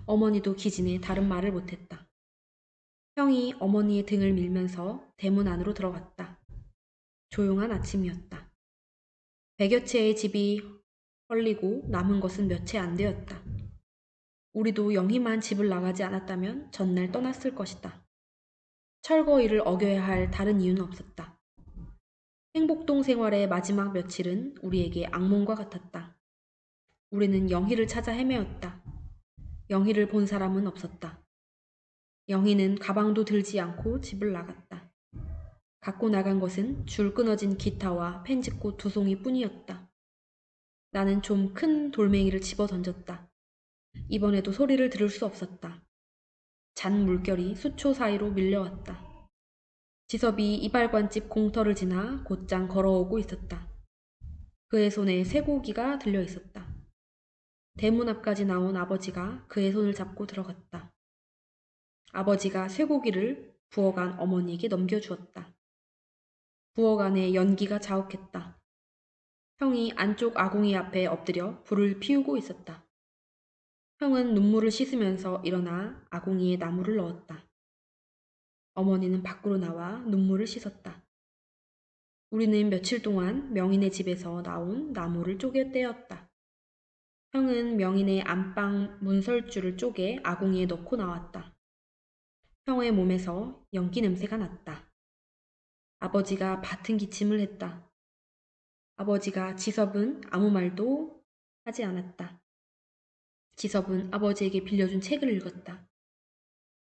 어머니도 기진에 다른 말을 못했다. 형이 어머니의 등을 밀면서 대문 안으로 들어갔다. 조용한 아침이었다. 100여 채의 집이 헐리고 남은 것은 몇 채 안 되었다. 우리도 영희만 집을 나가지 않았다면 전날 떠났을 것이다. 철거 일을 어겨야 할 다른 이유는 없었다. 행복동 생활의 마지막 며칠은 우리에게 악몽과 같았다. 우리는 영희를 찾아 헤매었다. 영희를 본 사람은 없었다. 영희는 가방도 들지 않고 집을 나갔다. 갖고 나간 것은 줄 끊어진 기타와 펜지꽃 2송이 뿐이었다. 나는 좀 큰 돌멩이를 집어 던졌다. 이번에도 소리를 들을 수 없었다. 잔 물결이 수초 사이로 밀려왔다. 지섭이 이발관집 공터를 지나 곧장 걸어오고 있었다. 그의 손에 쇠고기가 들려 있었다. 대문 앞까지 나온 아버지가 그의 손을 잡고 들어갔다. 아버지가 쇠고기를 부엌안 어머니에게 넘겨주었다. 부엌안에 연기가 자욱했다. 형이 안쪽 아궁이 앞에 엎드려 불을 피우고 있었다. 형은 눈물을 씻으면서 일어나 아궁이에 나무를 넣었다. 어머니는 밖으로 나와 눈물을 씻었다. 우리는 며칠 동안 명인의 집에서 나온 나무를 쪼개 떼었다. 형은 명인의 안방 문설주를 쪼개 아궁이에 넣고 나왔다. 형의 몸에서 연기 냄새가 났다. 아버지가 밭은 기침을 했다. 아버지가 지섭은 아무 말도 하지 않았다. 지섭은 아버지에게 빌려준 책을 읽었다.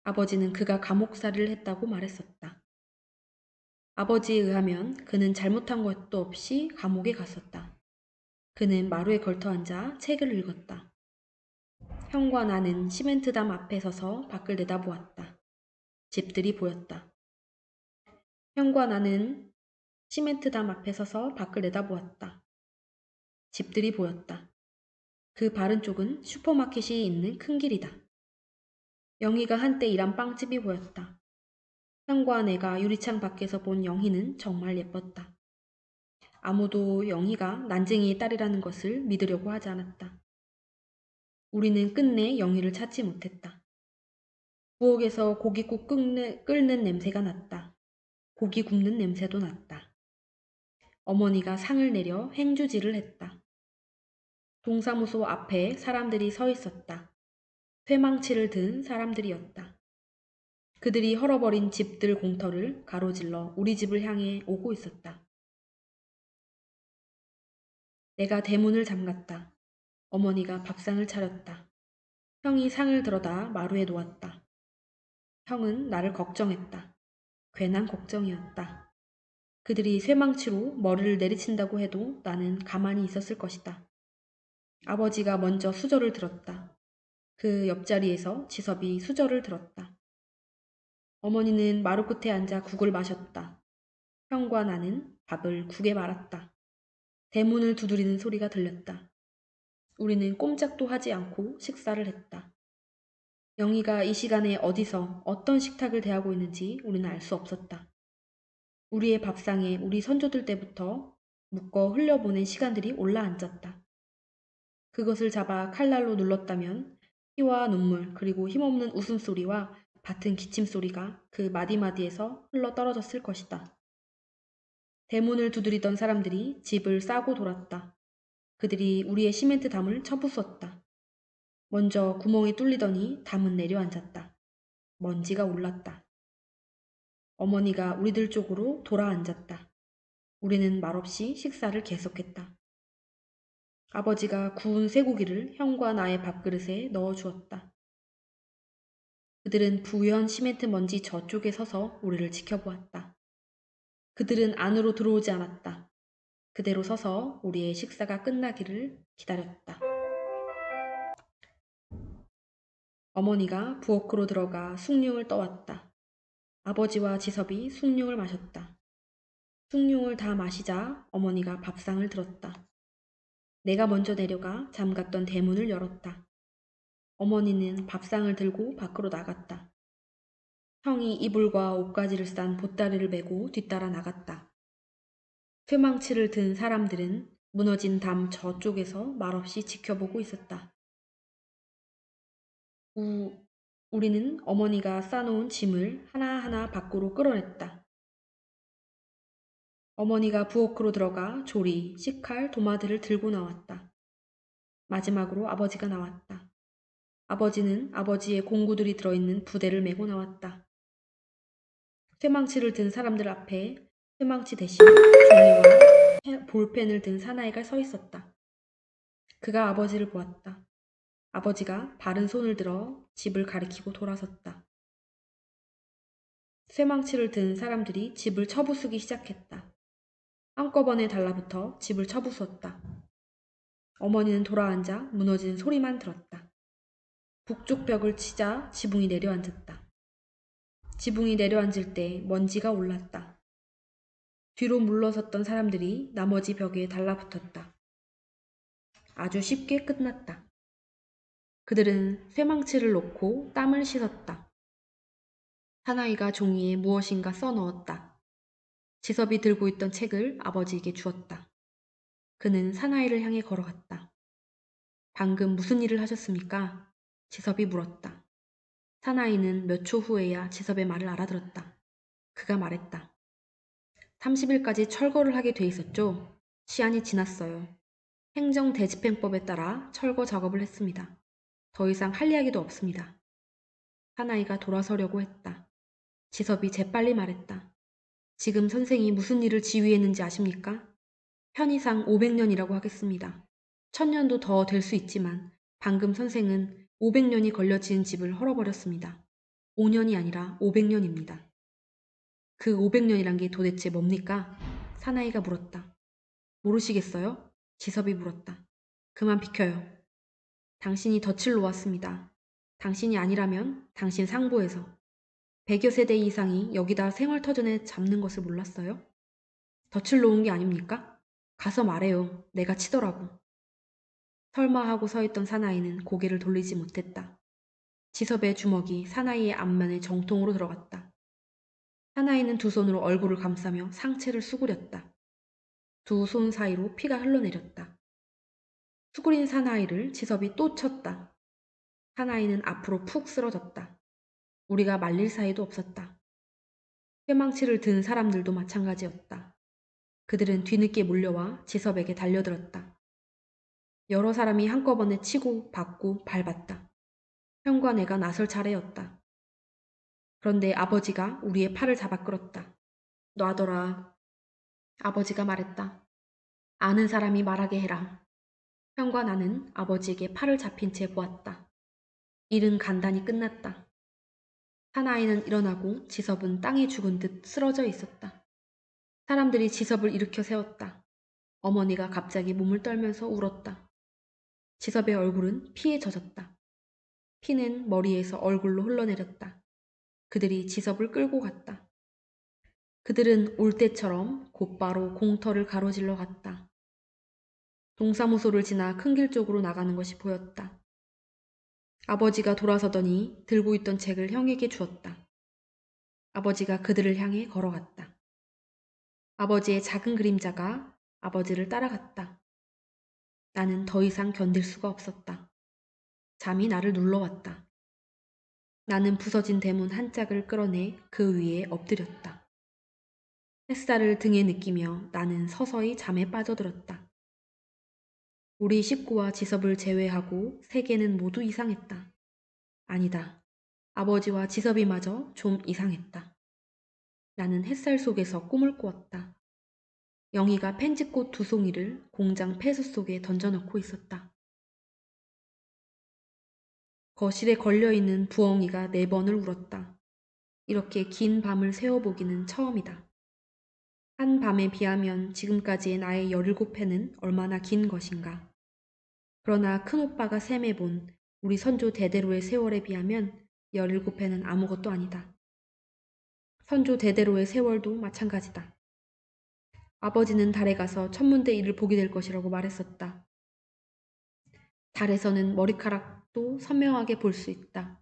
아버지는 그가 감옥살이를 했다고 말했었다. 아버지에 의하면 그는 잘못한 것도 없이 감옥에 갔었다. 그는 마루에 걸터 앉아 책을 읽었다. 형과 나는 시멘트담 앞에 서서 밖을 내다보았다. 집들이 보였다. 형과 나는 시멘트담 앞에 서서 밖을 내다보았다. 집들이 보였다. 그 바른 쪽은 슈퍼마켓이 있는 큰 길이다. 영희가 한때 일한 빵집이 보였다. 형과 내가 유리창 밖에서 본 영희는 정말 예뻤다. 아무도 영희가 난쟁이의 딸이라는 것을 믿으려고 하지 않았다. 우리는 끝내 영희를 찾지 못했다. 부엌에서 고깃국 끓는 냄새가 났다. 고기 굽는 냄새도 났다. 어머니가 상을 내려 행주질을 했다. 동사무소 앞에 사람들이 서 있었다. 쇠망치를 든 사람들이었다. 그들이 헐어버린 집들 공터를 가로질러 우리 집을 향해 오고 있었다. 내가 대문을 잠갔다. 어머니가 밥상을 차렸다. 형이 상을 들어다 마루에 놓았다. 형은 나를 걱정했다. 괜한 걱정이었다. 그들이 쇠망치로 머리를 내리친다고 해도 나는 가만히 있었을 것이다. 아버지가 먼저 수저를 들었다. 그 옆자리에서 지섭이 수저를 들었다. 어머니는 마루 끝에 앉아 국을 마셨다. 형과 나는 밥을 국에 말았다. 대문을 두드리는 소리가 들렸다. 우리는 꼼짝도 하지 않고 식사를 했다. 영희가 이 시간에 어디서 어떤 식탁을 대하고 있는지 우리는 알 수 없었다. 우리의 밥상에 우리 선조들 때부터 묶어 흘려보낸 시간들이 올라앉았다. 그것을 잡아 칼날로 눌렀다면 피와 눈물 그리고 힘없는 웃음소리와 밭은 기침소리가 그 마디마디에서 흘러 떨어졌을 것이다. 대문을 두드리던 사람들이 집을 싸고 돌았다. 그들이 우리의 시멘트 담을 쳐부수었다. 먼저 구멍이 뚫리더니 담은 내려앉았다. 먼지가 올랐다. 어머니가 우리들 쪽으로 돌아앉았다. 우리는 말없이 식사를 계속했다. 아버지가 구운 쇠고기를 형과 나의 밥그릇에 넣어주었다. 그들은 부연 시멘트 먼지 저쪽에 서서 우리를 지켜보았다. 그들은 안으로 들어오지 않았다. 그대로 서서 우리의 식사가 끝나기를 기다렸다. 어머니가 부엌으로 들어가 숭늉을 떠왔다. 아버지와 지섭이 숭늉을 마셨다. 숭늉을 다 마시자 어머니가 밥상을 들었다. 내가 먼저 내려가 잠갔던 대문을 열었다. 어머니는 밥상을 들고 밖으로 나갔다. 형이 이불과 옷가지를 싼 보따리를 메고 뒤따라 나갔다. 쇠망치를 든 사람들은 무너진 담 저쪽에서 말없이 지켜보고 있었다. 우리는 어머니가 싸놓은 짐을 하나하나 밖으로 끌어냈다. 어머니가 부엌으로 들어가 조리, 식칼, 도마들을 들고 나왔다. 마지막으로 아버지가 나왔다. 아버지는 아버지의 공구들이 들어있는 부대를 메고 나왔다. 쇠망치를 든 사람들 앞에 쇠망치 대신 종이와 볼펜을 든 사나이가 서 있었다. 그가 아버지를 보았다. 아버지가 바른 손을 들어 집을 가리키고 돌아섰다. 쇠망치를 든 사람들이 집을 쳐부수기 시작했다. 한꺼번에 달라붙어 집을 쳐부수었다. 어머니는 돌아앉아 무너지는 소리만 들었다. 북쪽 벽을 치자 지붕이 내려앉았다. 지붕이 내려앉을 때 먼지가 올랐다. 뒤로 물러섰던 사람들이 나머지 벽에 달라붙었다. 아주 쉽게 끝났다. 그들은 쇠망치를 놓고 땀을 씻었다. 사나이가 종이에 무엇인가 써넣었다. 지섭이 들고 있던 책을 아버지에게 주었다. 그는 사나이를 향해 걸어갔다. 방금 무슨 일을 하셨습니까? 지섭이 물었다. 사나이는 몇 초 후에야 지섭의 말을 알아들었다. 그가 말했다. 30일까지 철거를 하게 돼 있었죠? 시한이 지났어요. 행정대집행법에 따라 철거 작업을 했습니다. 더 이상 할 이야기도 없습니다. 사나이가 돌아서려고 했다. 지섭이 재빨리 말했다. 지금 선생이 무슨 일을 지휘했는지 아십니까? 편의상 500년이라고 하겠습니다. 1000년도 더 될 수 있지만 방금 선생은 500년이 걸려 지은 집을 헐어버렸습니다. 5년이 아니라 500년입니다. 그 500년이란 게 도대체 뭡니까? 사나이가 물었다. 모르시겠어요? 지섭이 물었다. 그만 비켜요. 당신이 덫을 놓았습니다. 당신이 아니라면 당신 상부에서 100여 세대 이상이 여기다 생활터전에 잡는 것을 몰랐어요? 덫을 놓은 게 아닙니까? 가서 말해요. 내가 치더라고. 설마 하고 서 있던 사나이는 고개를 돌리지 못했다. 지섭의 주먹이 사나이의 앞면에 정통으로 들어갔다. 사나이는 두 손으로 얼굴을 감싸며 상체를 수그렸다. 두 손 사이로 피가 흘러내렸다. 수그린 사나이를 지섭이 또 쳤다. 사나이는 앞으로 푹 쓰러졌다. 우리가 말릴 사이도 없었다. 쇠망치를 든 사람들도 마찬가지였다. 그들은 뒤늦게 몰려와 지섭에게 달려들었다. 여러 사람이 한꺼번에 치고 받고 밟았다. 형과 내가 나설 차례였다. 그런데 아버지가 우리의 팔을 잡아 끌었다. 놔둬라. 아버지가 말했다. 아는 사람이 말하게 해라. 형과 나는 아버지에게 팔을 잡힌 채 보았다. 일은 간단히 끝났다. 사나이는 일어나고 지섭은 땅에 죽은 듯 쓰러져 있었다. 사람들이 지섭을 일으켜 세웠다. 어머니가 갑자기 몸을 떨면서 울었다. 지섭의 얼굴은 피에 젖었다. 피는 머리에서 얼굴로 흘러내렸다. 그들이 지섭을 끌고 갔다. 그들은 올 때처럼 곧바로 공터를 가로질러 갔다. 동사무소를 지나 큰 길 쪽으로 나가는 것이 보였다. 아버지가 돌아서더니 들고 있던 책을 형에게 주었다. 아버지가 그들을 향해 걸어갔다. 아버지의 작은 그림자가 아버지를 따라갔다. 나는 더 이상 견딜 수가 없었다. 잠이 나를 눌러왔다. 나는 부서진 대문 한 짝을 끌어내 그 위에 엎드렸다. 햇살을 등에 느끼며 나는 서서히 잠에 빠져들었다. 우리 식구와 지섭을 제외하고 세 개는 모두 이상했다. 아니다. 아버지와 지섭이마저 좀 이상했다. 나는 햇살 속에서 꿈을 꾸었다. 영희가 펜지꽃 두 송이를 공장 폐수 속에 던져넣고 있었다. 거실에 걸려있는 부엉이가 4번을 울었다. 이렇게 긴 밤을 새워보기는 처음이다. 한 밤에 비하면 지금까지의 나의 17회는 얼마나 긴 것인가. 그러나 큰오빠가 셈해본 우리 선조 대대로의 세월에 비하면 17회는 아무것도 아니다. 선조 대대로의 세월도 마찬가지다. 아버지는 달에 가서 천문대 일을 보게 될 것이라고 말했었다. 달에서는 머리카락도 선명하게 볼 수 있다.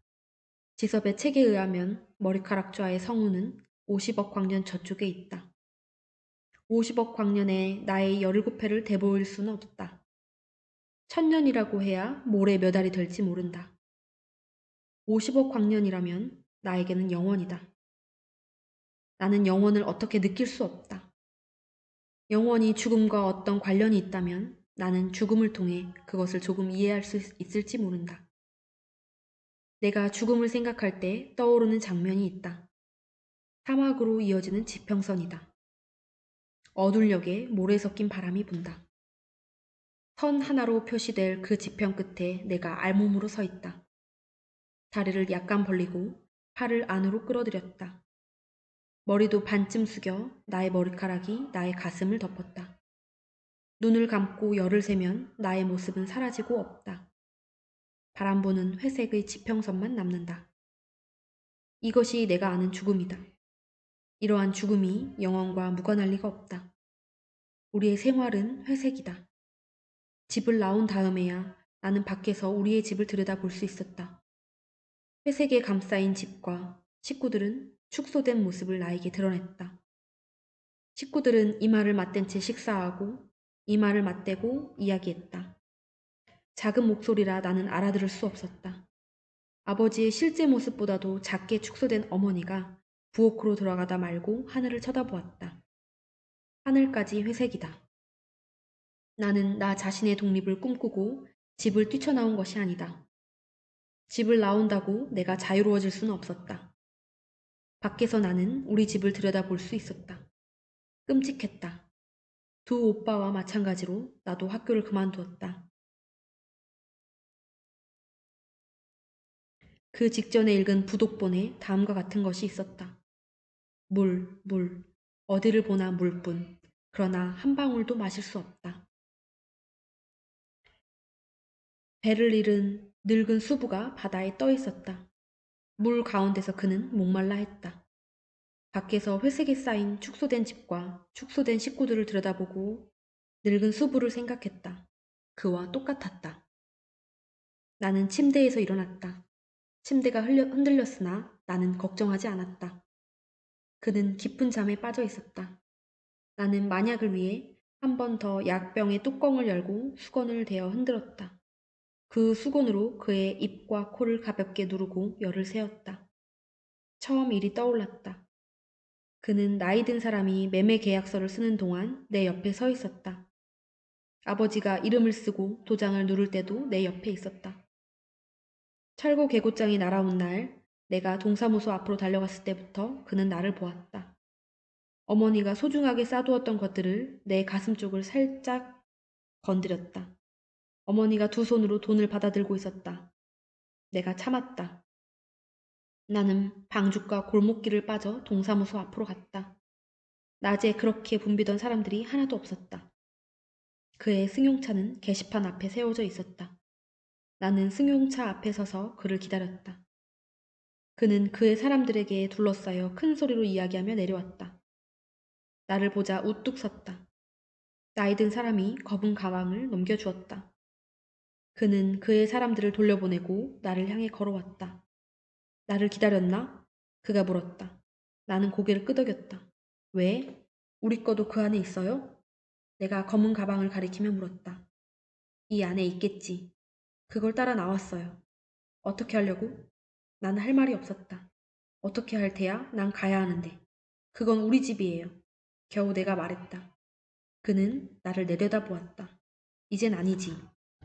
지섭의 책에 의하면 머리카락좌의 성우는 50억 광년 저쪽에 있다. 50억 광년에 나의 17회를 대보일 수는 없다. 1000년이라고 해야 모레 몇 알이 될지 모른다. 50억 광년이라면 나에게는 영원이다. 나는 영원을 어떻게 느낄 수 없다. 영원히 죽음과 어떤 관련이 있다면 나는 죽음을 통해 그것을 조금 이해할 수 있을지 모른다. 내가 죽음을 생각할 때 떠오르는 장면이 있다. 사막으로 이어지는 지평선이다. 어둘녘에 모래 섞인 바람이 분다. 선 하나로 표시될 그 지평 끝에 내가 알몸으로 서 있다. 다리를 약간 벌리고 팔을 안으로 끌어들였다. 머리도 반쯤 숙여 나의 머리카락이 나의 가슴을 덮었다. 눈을 감고 열을 세면 나의 모습은 사라지고 없다. 바람 부는 회색의 지평선만 남는다. 이것이 내가 아는 죽음이다. 이러한 죽음이 영원과 무관할 리가 없다. 우리의 생활은 회색이다. 집을 나온 다음에야 나는 밖에서 우리의 집을 들여다볼 수 있었다. 회색에 감싸인 집과 식구들은 축소된 모습을 나에게 드러냈다. 식구들은 이마를 맞댄 채 식사하고 이마를 맞대고 이야기했다. 작은 목소리라 나는 알아들을 수 없었다. 아버지의 실제 모습보다도 작게 축소된 어머니가 부엌으로 돌아가다 말고 하늘을 쳐다보았다. 하늘까지 회색이다. 나는 나 자신의 독립을 꿈꾸고 집을 뛰쳐나온 것이 아니다. 집을 나온다고 내가 자유로워질 수는 없었다. 밖에서 나는 우리 집을 들여다볼 수 있었다. 끔찍했다. 두 오빠와 마찬가지로 나도 학교를 그만두었다. 그 직전에 읽은 부독본에 다음과 같은 것이 있었다. 물, 물. 어디를 보나 물뿐. 그러나 한 방울도 마실 수 없다. 배를 잃은 늙은 수부가 바다에 떠 있었다. 물 가운데서 그는 목말라 했다. 밖에서 회색에 쌓인 축소된 집과 축소된 식구들을 들여다보고 늙은 수부를 생각했다. 그와 똑같았다. 나는 침대에서 일어났다. 침대가 흔들렸으나 나는 걱정하지 않았다. 그는 깊은 잠에 빠져 있었다. 나는 만약을 위해 한 번 더 약병의 뚜껑을 열고 수건을 대어 흔들었다. 그 수건으로 그의 입과 코를 가볍게 누르고 열을 세었다. 처음 일이 떠올랐다. 그는 나이 든 사람이 매매 계약서를 쓰는 동안 내 옆에 서 있었다. 아버지가 이름을 쓰고 도장을 누를 때도 내 옆에 있었다. 철거 계곡장이 날아온 날 내가 동사무소 앞으로 달려갔을 때부터 그는 나를 보았다. 어머니가 소중하게 싸두었던 것들을 내 가슴 쪽을 살짝 건드렸다. 어머니가 두 손으로 돈을 받아들고 있었다. 내가 참았다. 나는 방죽과 골목길을 빠져 동사무소 앞으로 갔다. 낮에 그렇게 붐비던 사람들이 하나도 없었다. 그의 승용차는 게시판 앞에 세워져 있었다. 나는 승용차 앞에 서서 그를 기다렸다. 그는 그의 사람들에게 둘러싸여 큰 소리로 이야기하며 내려왔다. 나를 보자 우뚝 섰다. 나이 든 사람이 검은 가방을 넘겨주었다. 그는 그의 사람들을 돌려보내고 나를 향해 걸어왔다. 나를 기다렸나? 그가 물었다. 나는 고개를 끄덕였다. 왜? 우리 거도 그 안에 있어요? 내가 검은 가방을 가리키며 물었다. 이 안에 있겠지. 그걸 따라 나왔어요. 어떻게 하려고? 나는 할 말이 없었다. 어떻게 할 테야? 난 가야 하는데. 그건 우리 집이에요. 겨우 내가 말했다. 그는 나를 내려다보았다. 이젠 아니지.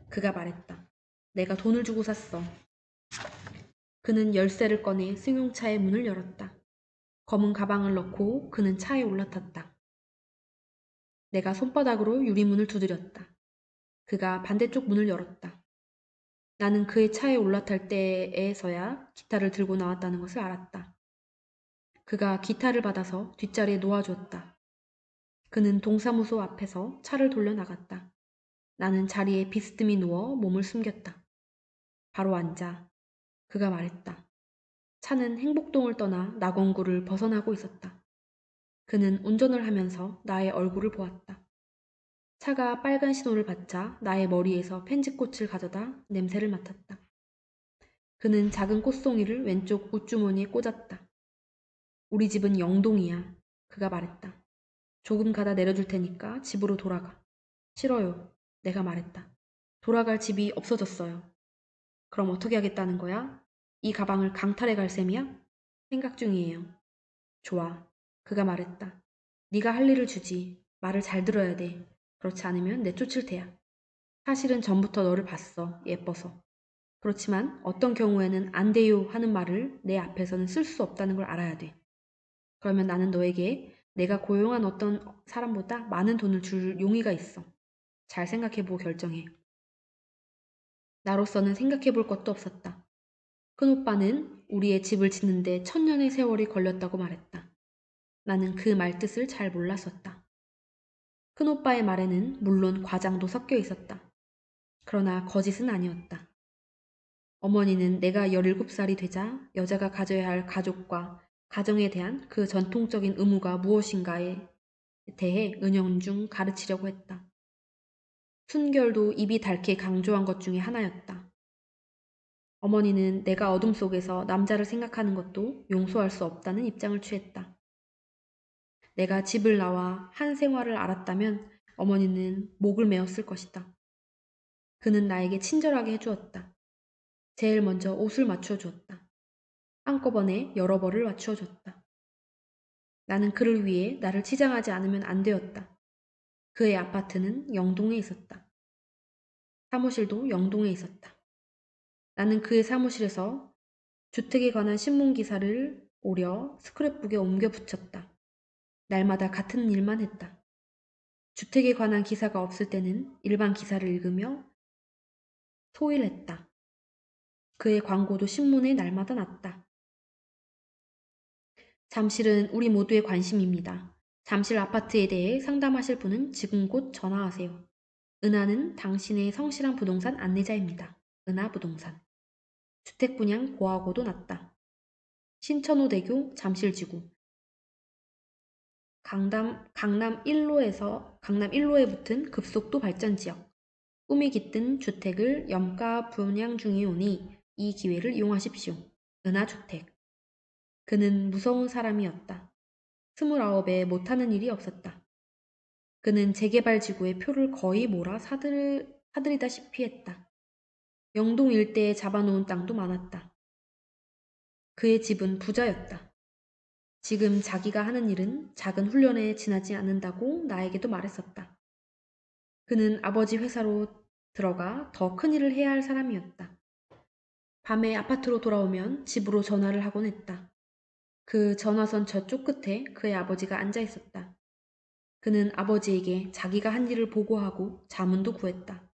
그가 말했다. 내가 돈을 주고 샀어. 그는 열쇠를 꺼내 승용차의 문을 열었다. 검은 가방을 넣고 그는 차에 올라탔다. 내가 손바닥으로 유리문을 두드렸다. 그가 반대쪽 문을 열었다. 나는 그의 차에 올라탈 때에서야 기타를 들고 나왔다는 것을 알았다. 그가 기타를 받아서 뒷자리에 놓아주었다. 그는 동사무소 앞에서 차를 돌려 나갔다. 나는 자리에 비스듬히 누워 몸을 숨겼다. 바로 앉아. 그가 말했다. 차는 행복동을 떠나 낙원구를 벗어나고 있었다. 그는 운전을 하면서 나의 얼굴을 보았다. 차가 빨간 신호를 받자 나의 머리에서 펜지꽃을 가져다 냄새를 맡았다. 그는 작은 꽃송이를 왼쪽 웃주머니에 꽂았다. 우리 집은 영동이야. 그가 말했다. 조금 가다 내려줄 테니까 집으로 돌아가. 싫어요. 내가 말했다. 돌아갈 집이 없어졌어요. 그럼 어떻게 하겠다는 거야? 이 가방을 강탈해 갈 셈이야? 생각 중이에요. 좋아. 그가 말했다. 네가 할 일을 주지. 말을 잘 들어야 돼. 그렇지 않으면 내쫓을 테야. 사실은 전부터 너를 봤어. 예뻐서. 그렇지만 어떤 경우에는 안 돼요 하는 말을 내 앞에서는 쓸 수 없다는 걸 알아야 돼. 그러면 나는 너에게 내가 고용한 어떤 사람보다 많은 돈을 줄 용의가 있어. 잘 생각해보고 결정해. 나로서는 생각해볼 것도 없었다. 큰오빠는 우리의 집을 짓는데 1000년의 세월이 걸렸다고 말했다. 나는 그 말 뜻을 잘 몰랐었다. 큰오빠의 말에는 물론 과장도 섞여 있었다. 그러나 거짓은 아니었다. 어머니는 내가 17살이 되자 여자가 가져야 할 가족과 가정에 대한 그 전통적인 의무가 무엇인가에 대해 은연중 가르치려고 했다. 순결도 입이 닳게 강조한 것 중에 하나였다. 어머니는 내가 어둠 속에서 남자를 생각하는 것도 용서할 수 없다는 입장을 취했다. 내가 집을 나와 한 생활을 알았다면 어머니는 목을 메었을 것이다. 그는 나에게 친절하게 해주었다. 제일 먼저 옷을 맞추어 주었다. 한꺼번에 여러 벌을 맞추어 줬다. 나는 그를 위해 나를 치장하지 않으면 안 되었다. 그의 아파트는 영동에 있었다. 사무실도 영동에 있었다. 나는 그의 사무실에서 주택에 관한 신문 기사를 오려 스크랩북에 옮겨 붙였다. 날마다 같은 일만 했다. 주택에 관한 기사가 없을 때는 일반 기사를 읽으며 소일했다. 그의 광고도 신문에 날마다 났다. 잠실은 우리 모두의 관심입니다. 잠실 아파트에 대해 상담하실 분은 지금 곧 전화하세요. 은하는 당신의 성실한 부동산 안내자입니다. 은하부동산. 주택 분양 고하고도 났다. 신천호대교 잠실지구. 강남 1로에 붙은 급속도 발전 지역. 꿈이 깃든 주택을 염가 분양 중이오니 이 기회를 이용하십시오. 은하주택. 그는 무서운 사람이었다. 29에 못하는 일이 없었다. 그는 재개발 지구의 표를 거의 몰아 사들이다시피 했다. 영동 일대에 잡아놓은 땅도 많았다. 그의 집은 부자였다. 지금 자기가 하는 일은 작은 훈련에 지나지 않는다고 나에게도 말했었다. 그는 아버지 회사로 들어가 더 큰 일을 해야 할 사람이었다. 밤에 아파트로 돌아오면 집으로 전화를 하곤 했다. 그 전화선 저쪽 끝에 그의 아버지가 앉아 있었다. 그는 아버지에게 자기가 한 일을 보고하고 자문도 구했다.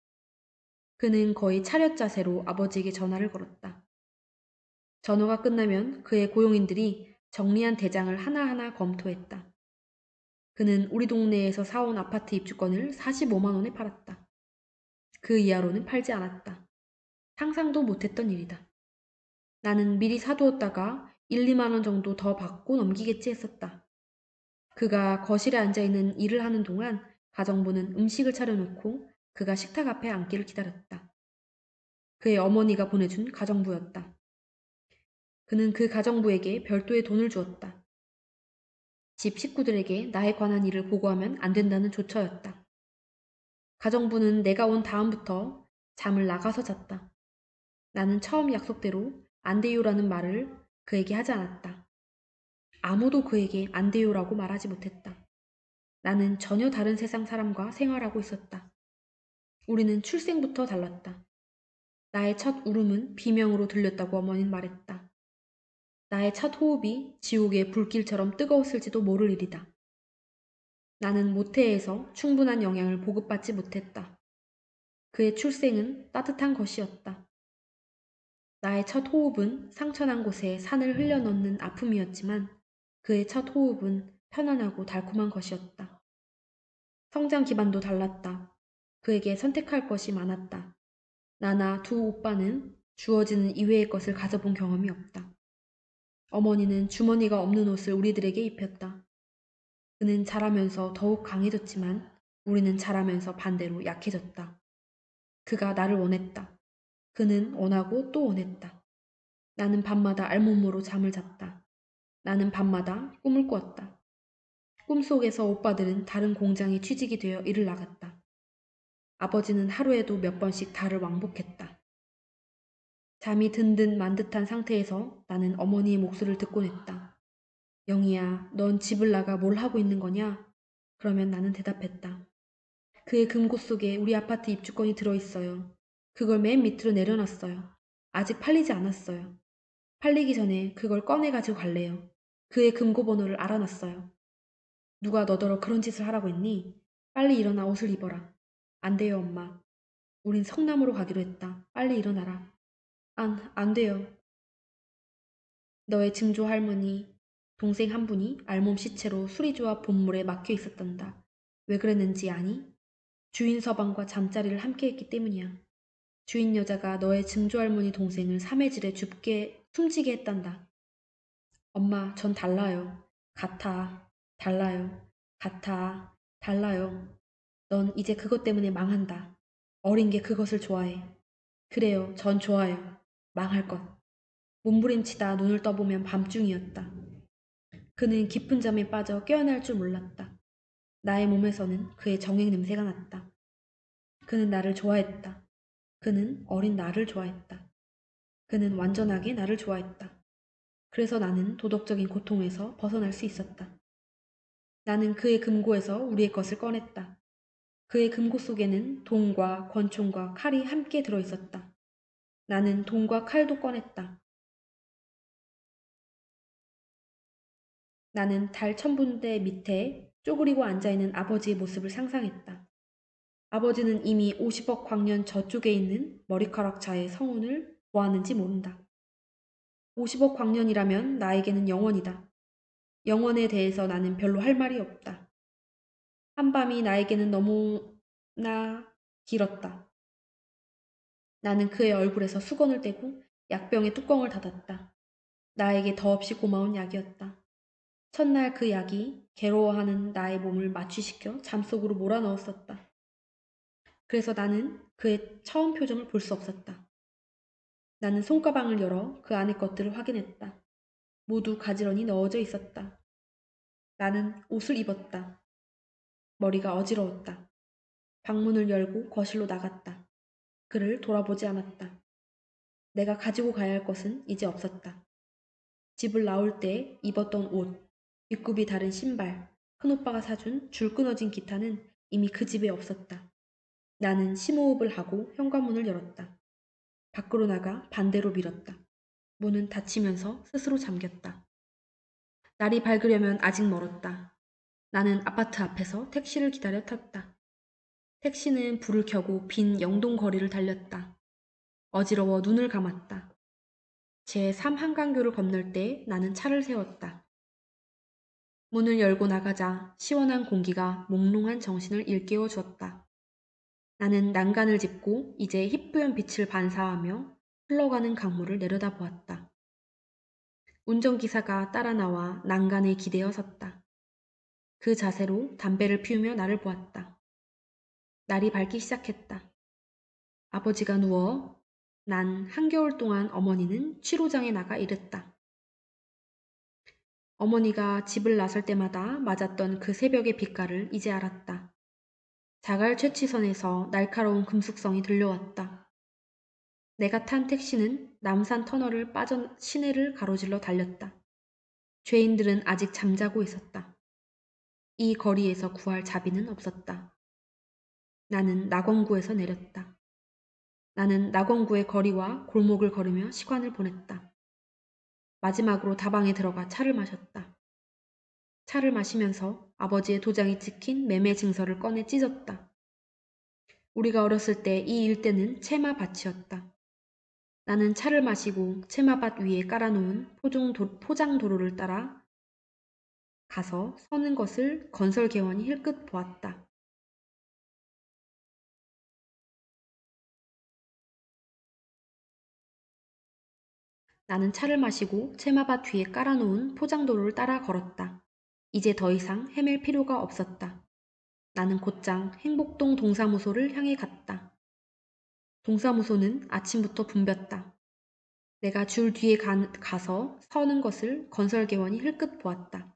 그는 거의 차렷 자세로 아버지에게 전화를 걸었다. 전화가 끝나면 그의 고용인들이 정리한 대장을 하나하나 검토했다. 그는 우리 동네에서 사온 아파트 입주권을 45만 원에 팔았다. 그 이하로는 팔지 않았다. 상상도 못했던 일이다. 나는 미리 사두었다가 1, 2만 원 정도 더 받고 넘기겠지 했었다. 그가 거실에 앉아있는 일을 하는 동안 가정부는 음식을 차려놓고 그가 식탁 앞에 앉기를 기다렸다. 그의 어머니가 보내준 가정부였다. 그는 그 가정부에게 별도의 돈을 주었다. 집 식구들에게 나에 관한 일을 보고하면 안 된다는 조처였다. 가정부는 내가 온 다음부터 잠을 나가서 잤다. 나는 처음 약속대로 안 돼요라는 말을 그에게 하지 않았다. 아무도 그에게 안 돼요라고 말하지 못했다. 나는 전혀 다른 세상 사람과 생활하고 있었다. 우리는 출생부터 달랐다. 나의 첫 울음은 비명으로 들렸다고 어머니는 말했다. 나의 첫 호흡이 지옥의 불길처럼 뜨거웠을지도 모를 일이다. 나는 모태에서 충분한 영양을 보급받지 못했다. 그의 출생은 따뜻한 것이었다. 나의 첫 호흡은 상처난 곳에 산을 흘려넣는 아픔이었지만 그의 첫 호흡은 편안하고 달콤한 것이었다. 성장 기반도 달랐다. 그에게 선택할 것이 많았다. 나나 두 오빠는 주어지는 이외의 것을 가져본 경험이 없다. 어머니는 주머니가 없는 옷을 우리들에게 입혔다. 그는 자라면서 더욱 강해졌지만 우리는 자라면서 반대로 약해졌다. 그가 나를 원했다. 그는 원하고 또 원했다. 나는 밤마다 알몸으로 잠을 잤다. 나는 밤마다 꿈을 꾸었다. 꿈속에서 오빠들은 다른 공장에 취직이 되어 일을 나갔다. 아버지는 하루에도 몇 번씩 달을 왕복했다. 잠이 든 듯 만 듯한 상태에서 나는 어머니의 목소리를 듣곤 했다. 영희야, 넌 집을 나가 뭘 하고 있는 거냐? 그러면 나는 대답했다. 그의 금고 속에 우리 아파트 입주권이 들어있어요. 그걸 맨 밑으로 내려놨어요. 아직 팔리지 않았어요. 팔리기 전에 그걸 꺼내가지고 갈래요. 그의 금고 번호를 알아놨어요. 누가 너더러 그런 짓을 하라고 했니? 빨리 일어나 옷을 입어라. 안 돼요, 엄마. 우린 성남으로 가기로 했다. 빨리 일어나라. 안 돼요. 너의 증조 할머니, 동생 한 분이 알몸 시체로 수리조합 본물에 막혀 있었단다. 왜 그랬는지 아니? 주인 서방과 잠자리를 함께 했기 때문이야. 주인 여자가 너의 증조 할머니 동생을 삼해질에 줍게 숨지게 했단다. 엄마, 전 달라요. 같아. 달라요. 같아. 달라요. 넌 이제 그것 때문에 망한다. 어린 게 그것을 좋아해. 그래요, 전 좋아요. 망할 것. 몸부림치다 눈을 떠보면 밤중이었다. 그는 깊은 잠에 빠져 깨어날 줄 몰랐다. 나의 몸에서는 그의 정액 냄새가 났다. 그는 나를 좋아했다. 그는 어린 나를 좋아했다. 그는 완전하게 나를 좋아했다. 그래서 나는 도덕적인 고통에서 벗어날 수 있었다. 나는 그의 금고에서 우리의 것을 꺼냈다. 그의 금고 속에는 돈과 권총과 칼이 함께 들어있었다. 나는 돈과 칼도 꺼냈다. 나는 달 천분대 밑에 쪼그리고 앉아있는 아버지의 모습을 상상했다. 아버지는 이미 50억 광년 저쪽에 있는 머리카락 자의 성운을 보았는지 모른다. 50억 광년이라면 나에게는 영원이다. 영원에 대해서 나는 별로 할 말이 없다. 한밤이 나에게는 너무나 길었다. 나는 그의 얼굴에서 수건을 떼고 약병의 뚜껑을 닫았다. 나에게 더없이 고마운 약이었다. 첫날 그 약이 괴로워하는 나의 몸을 마취시켜 잠속으로 몰아넣었었다. 그래서 나는 그의 처음 표정을 볼 수 없었다. 나는 손가방을 열어 그 안의 것들을 확인했다. 모두 가지런히 넣어져 있었다. 나는 옷을 입었다. 머리가 어지러웠다. 방문을 열고 거실로 나갔다. 그를 돌아보지 않았다. 내가 가지고 가야 할 것은 이제 없었다. 집을 나올 때 입었던 옷, 윗굽이 다른 신발, 큰오빠가 사준 줄 끊어진 기타는 이미 그 집에 없었다. 나는 심호흡을 하고 현관문을 열었다. 밖으로 나가 반대로 밀었다. 문은 닫히면서 스스로 잠겼다. 날이 밝으려면 아직 멀었다. 나는 아파트 앞에서 택시를 기다려 탔다. 택시는 불을 켜고 빈 영동 거리를 달렸다. 어지러워 눈을 감았다. 제3 한강교를 건널 때 나는 차를 세웠다. 문을 열고 나가자 시원한 공기가 몽롱한 정신을 일깨워 주었다. 나는 난간을 짚고 이제 희뿌연 빛을 반사하며 흘러가는 강물을 내려다보았다. 운전기사가 따라 나와 난간에 기대어 섰다. 그 자세로 담배를 피우며 나를 보았다. 날이 밝기 시작했다. 아버지가 누워 난 한겨울 동안 어머니는 취로장에 나가 일했다. 어머니가 집을 나설 때마다 맞았던 그 새벽의 빛깔을 이제 알았다. 자갈 채취선에서 날카로운 금속성이 들려왔다. 내가 탄 택시는 남산 터널을 빠져 시내를 가로질러 달렸다. 죄인들은 아직 잠자고 있었다. 이 거리에서 구할 자비는 없었다. 나는 낙원구에서 내렸다. 나는 낙원구의 거리와 골목을 걸으며 시간을 보냈다. 마지막으로 다방에 들어가 차를 마셨다. 차를 마시면서 아버지의 도장이 찍힌 매매 증서를 꺼내 찢었다. 우리가 어렸을 때 이 일대는 채마밭이었다. 나는 차를 마시고 채마밭 위에 깔아놓은 포장도로를 따라 가서 서는 것을 건설개원이 힐끗 보았다. 나는 차를 마시고 채마밭 뒤에 깔아놓은 포장도로를 따라 걸었다. 이제 더 이상 헤맬 필요가 없었다. 나는 곧장 행복동 동사무소를 향해 갔다. 동사무소는 아침부터 붐볐다. 내가 줄 뒤에 가서 서는 것을 건설개원이 흘끗 보았다.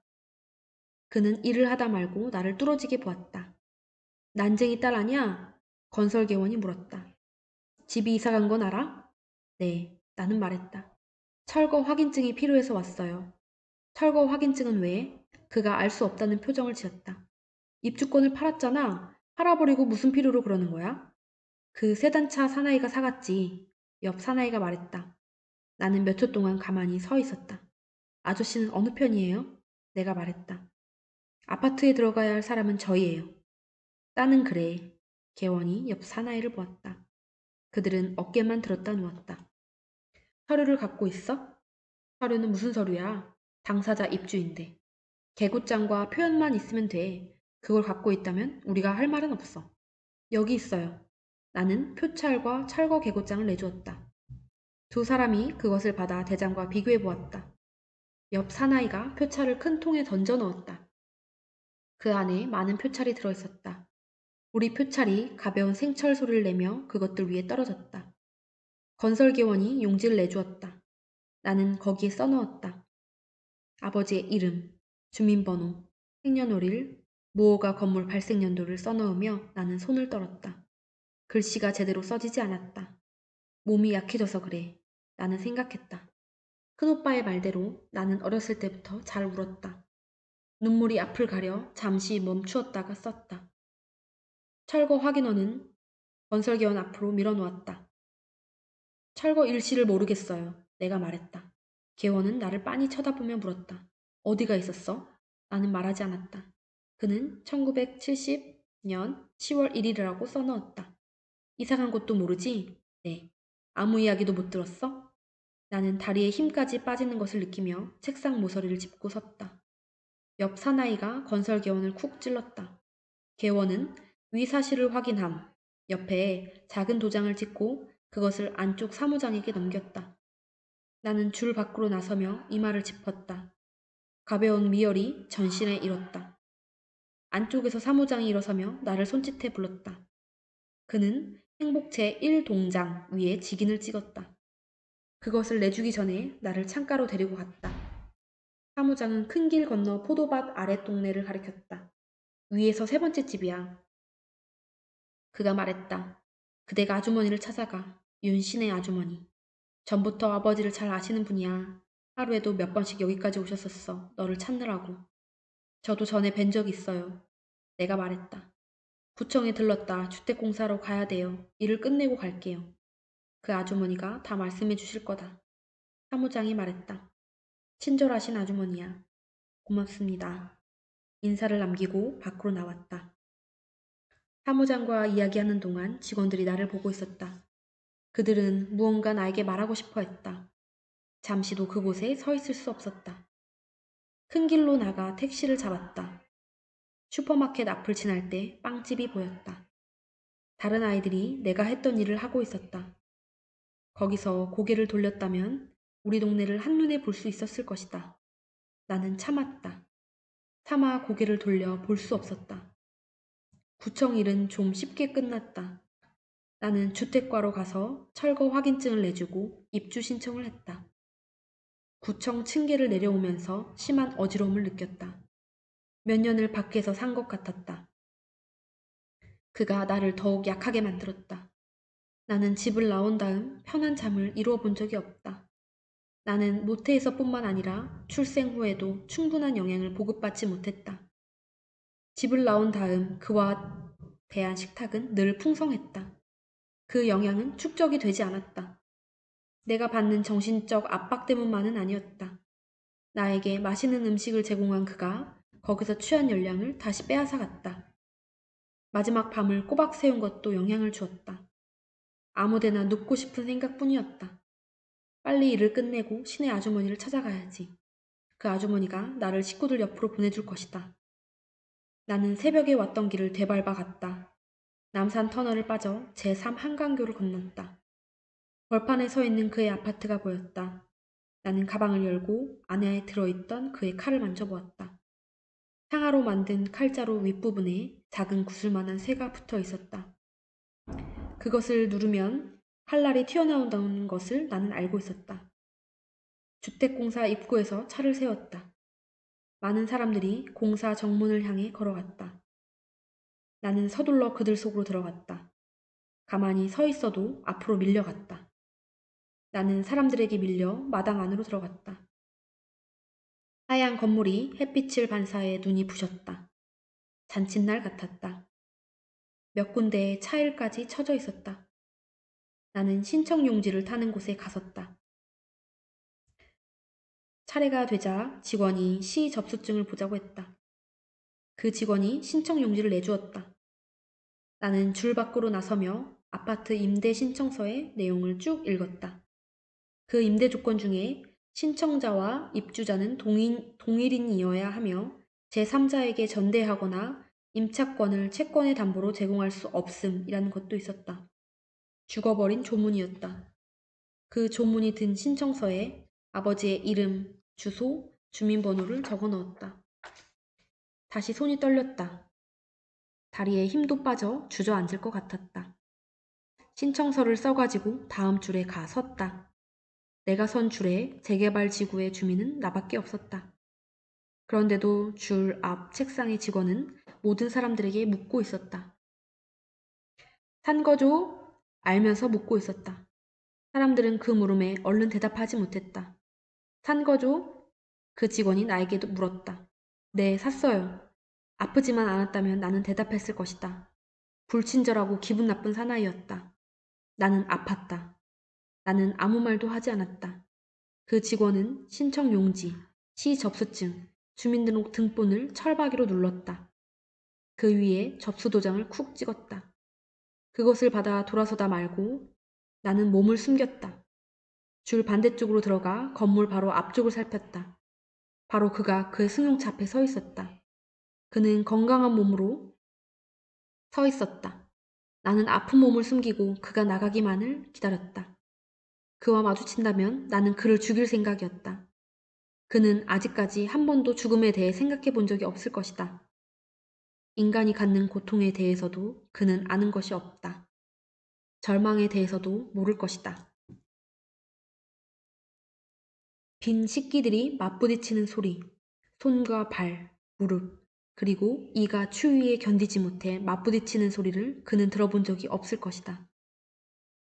그는 일을 하다 말고 나를 뚫어지게 보았다. 난쟁이 딸 아냐? 건설개원이 물었다. 집이 이사간 건 알아? 네, 나는 말했다. 철거 확인증이 필요해서 왔어요. 철거 확인증은 왜? 그가 알 수 없다는 표정을 지었다. 입주권을 팔았잖아. 팔아버리고 무슨 필요로 그러는 거야? 그 세단차 사나이가 사갔지. 옆 사나이가 말했다. 나는 몇 초 동안 가만히 서 있었다. 아저씨는 어느 편이에요? 내가 말했다. 아파트에 들어가야 할 사람은 저희예요. 따는 그래. 개원이 옆 사나이를 보았다. 그들은 어깨만 들었다 누웠다. 서류를 갖고 있어? 서류는 무슨 서류야? 당사자 입주인데. 개구장과 표현만 있으면 돼. 그걸 갖고 있다면 우리가 할 말은 없어. 여기 있어요. 나는 표찰과 철거 개구장을 내주었다. 두 사람이 그것을 받아 대장과 비교해 보았다. 옆 사나이가 표찰을 큰 통에 던져 넣었다. 그 안에 많은 표찰이 들어 있었다. 우리 표찰이 가벼운 생철 소리를 내며 그것들 위에 떨어졌다. 건설개원이 용지를 내주었다. 나는 거기에 써넣었다. 아버지의 이름, 주민번호, 생년월일, 무허가 건물 발생연도를 써넣으며 나는 손을 떨었다. 글씨가 제대로 써지지 않았다. 몸이 약해져서 그래. 나는 생각했다. 큰오빠의 말대로 나는 어렸을 때부터 잘 울었다. 눈물이 앞을 가려 잠시 멈추었다가 썼다. 철거 확인원은 건설개원 앞으로 밀어놓았다. 철거 일시를 모르겠어요. 내가 말했다. 개원은 나를 빤히 쳐다보며 물었다. 어디가 있었어? 나는 말하지 않았다. 그는 1970년 10월 1일이라고 써넣었다. 이상한 것도 모르지? 네. 아무 이야기도 못 들었어? 나는 다리에 힘까지 빠지는 것을 느끼며 책상 모서리를 짚고 섰다. 옆 사나이가 건설개원을 쿡 찔렀다. 개원은 위 사실을 확인함. 옆에 작은 도장을 찍고 그것을 안쪽 사무장에게 넘겼다. 나는 줄 밖으로 나서며 이마를 짚었다. 가벼운 미열이 전신에 일었다. 안쪽에서 사무장이 일어서며 나를 손짓해 불렀다. 그는 행복체 1동장 위에 직인을 찍었다. 그것을 내주기 전에 나를 창가로 데리고 갔다. 사무장은 큰 길 건너 포도밭 아랫동네를 가리켰다. 위에서 세 번째 집이야. 그가 말했다. 그대가 아주머니를 찾아가. 윤신의 아주머니. 전부터 아버지를 잘 아시는 분이야. 하루에도 몇 번씩 여기까지 오셨었어. 너를 찾느라고. 저도 전에 뵌 적 있어요. 내가 말했다. 구청에 들렀다. 주택공사로 가야 돼요. 일을 끝내고 갈게요. 그 아주머니가 다 말씀해 주실 거다. 사무장이 말했다. 친절하신 아주머니야. 고맙습니다. 인사를 남기고 밖으로 나왔다. 사무장과 이야기하는 동안 직원들이 나를 보고 있었다. 그들은 무언가 나에게 말하고 싶어 했다. 잠시도 그곳에 서 있을 수 없었다. 큰 길로 나가 택시를 잡았다. 슈퍼마켓 앞을 지날 때 빵집이 보였다. 다른 아이들이 내가 했던 일을 하고 있었다. 거기서 고개를 돌렸다면 우리 동네를 한눈에 볼 수 있었을 것이다. 나는 참았다. 차마 고개를 돌려 볼 수 없었다. 구청 일은 좀 쉽게 끝났다. 나는 주택과로 가서 철거 확인증을 내주고 입주 신청을 했다. 구청 층계를 내려오면서 심한 어지러움을 느꼈다. 몇 년을 밖에서 산 것 같았다. 그가 나를 더욱 약하게 만들었다. 나는 집을 나온 다음 편한 잠을 이루어 본 적이 없다. 나는 모태에서뿐만 아니라 출생 후에도 충분한 영양을 보급받지 못했다. 집을 나온 다음 그와 대한 식탁은 늘 풍성했다. 그 영양은 축적이 되지 않았다. 내가 받는 정신적 압박 때문만은 아니었다. 나에게 맛있는 음식을 제공한 그가 거기서 취한 열량을 다시 빼앗아 갔다. 마지막 밤을 꼬박 세운 것도 영향을 주었다. 아무데나 눕고 싶은 생각뿐이었다. 빨리 일을 끝내고 시내 아주머니를 찾아가야지. 그 아주머니가 나를 식구들 옆으로 보내줄 것이다. 나는 새벽에 왔던 길을 되밟아 갔다. 남산 터널을 빠져 제3 한강교를 건넜다. 벌판에 서 있는 그의 아파트가 보였다. 나는 가방을 열고 안에 들어있던 그의 칼을 만져보았다. 상아로 만든 칼자루 윗부분에 작은 구슬만한 쇠가 붙어 있었다. 그것을 누르면 칼날이 튀어나온다는 것을 나는 알고 있었다. 주택공사 입구에서 차를 세웠다. 많은 사람들이 공사 정문을 향해 걸어갔다. 나는 서둘러 그들 속으로 들어갔다. 가만히 서 있어도 앞으로 밀려갔다. 나는 사람들에게 밀려 마당 안으로 들어갔다. 하얀 건물이 햇빛을 반사해 눈이 부셨다. 잔칫날 같았다. 몇 군데에 차일까지 쳐져 있었다. 나는 신청용지를 타는 곳에 갔었다. 차례가 되자 직원이 시 접수증을 보자고 했다. 그 직원이 신청용지를 내주었다. 나는 줄 밖으로 나서며 아파트 임대 신청서의 내용을 쭉 읽었다. 그 임대 조건 중에 신청자와 입주자는 동일인이어야 하며 제3자에게 전대하거나 임차권을 채권의 담보로 제공할 수 없음이라는 것도 있었다. 죽어버린 조문이었다. 그 조문이 든 신청서에 아버지의 이름, 주소, 주민번호를 적어 넣었다. 다시 손이 떨렸다. 다리에 힘도 빠져 주저앉을 것 같았다. 신청서를 써가지고 다음 줄에 가 섰다. 내가 선 줄에 재개발 지구의 주민은 나밖에 없었다. 그런데도 줄 앞 책상의 직원은 모든 사람들에게 묻고 있었다. 산 거죠? 알면서 묻고 있었다. 사람들은 그 물음에 얼른 대답하지 못했다. 산 거죠? 그 직원이 나에게도 물었다. 네, 샀어요. 아프지만 않았다면 나는 대답했을 것이다. 불친절하고 기분 나쁜 사나이였다. 나는 아팠다. 나는 아무 말도 하지 않았다. 그 직원은 신청 용지, 시 접수증, 주민등록 등본을 철바퀴로 눌렀다. 그 위에 접수 도장을 쿡 찍었다. 그것을 받아 돌아서다 말고 나는 몸을 숨겼다. 줄 반대쪽으로 들어가 건물 바로 앞쪽을 살폈다. 바로 그가 그 승용차 앞에 서 있었다. 그는 건강한 몸으로 서 있었다. 나는 아픈 몸을 숨기고 그가 나가기만을 기다렸다. 그와 마주친다면 나는 그를 죽일 생각이었다. 그는 아직까지 한 번도 죽음에 대해 생각해 본 적이 없을 것이다. 인간이 갖는 고통에 대해서도 그는 아는 것이 없다. 절망에 대해서도 모를 것이다. 빈 식기들이 맞부딪히는 소리, 손과 발, 무릎, 그리고 이가 추위에 견디지 못해 맞부딪히는 소리를 그는 들어본 적이 없을 것이다.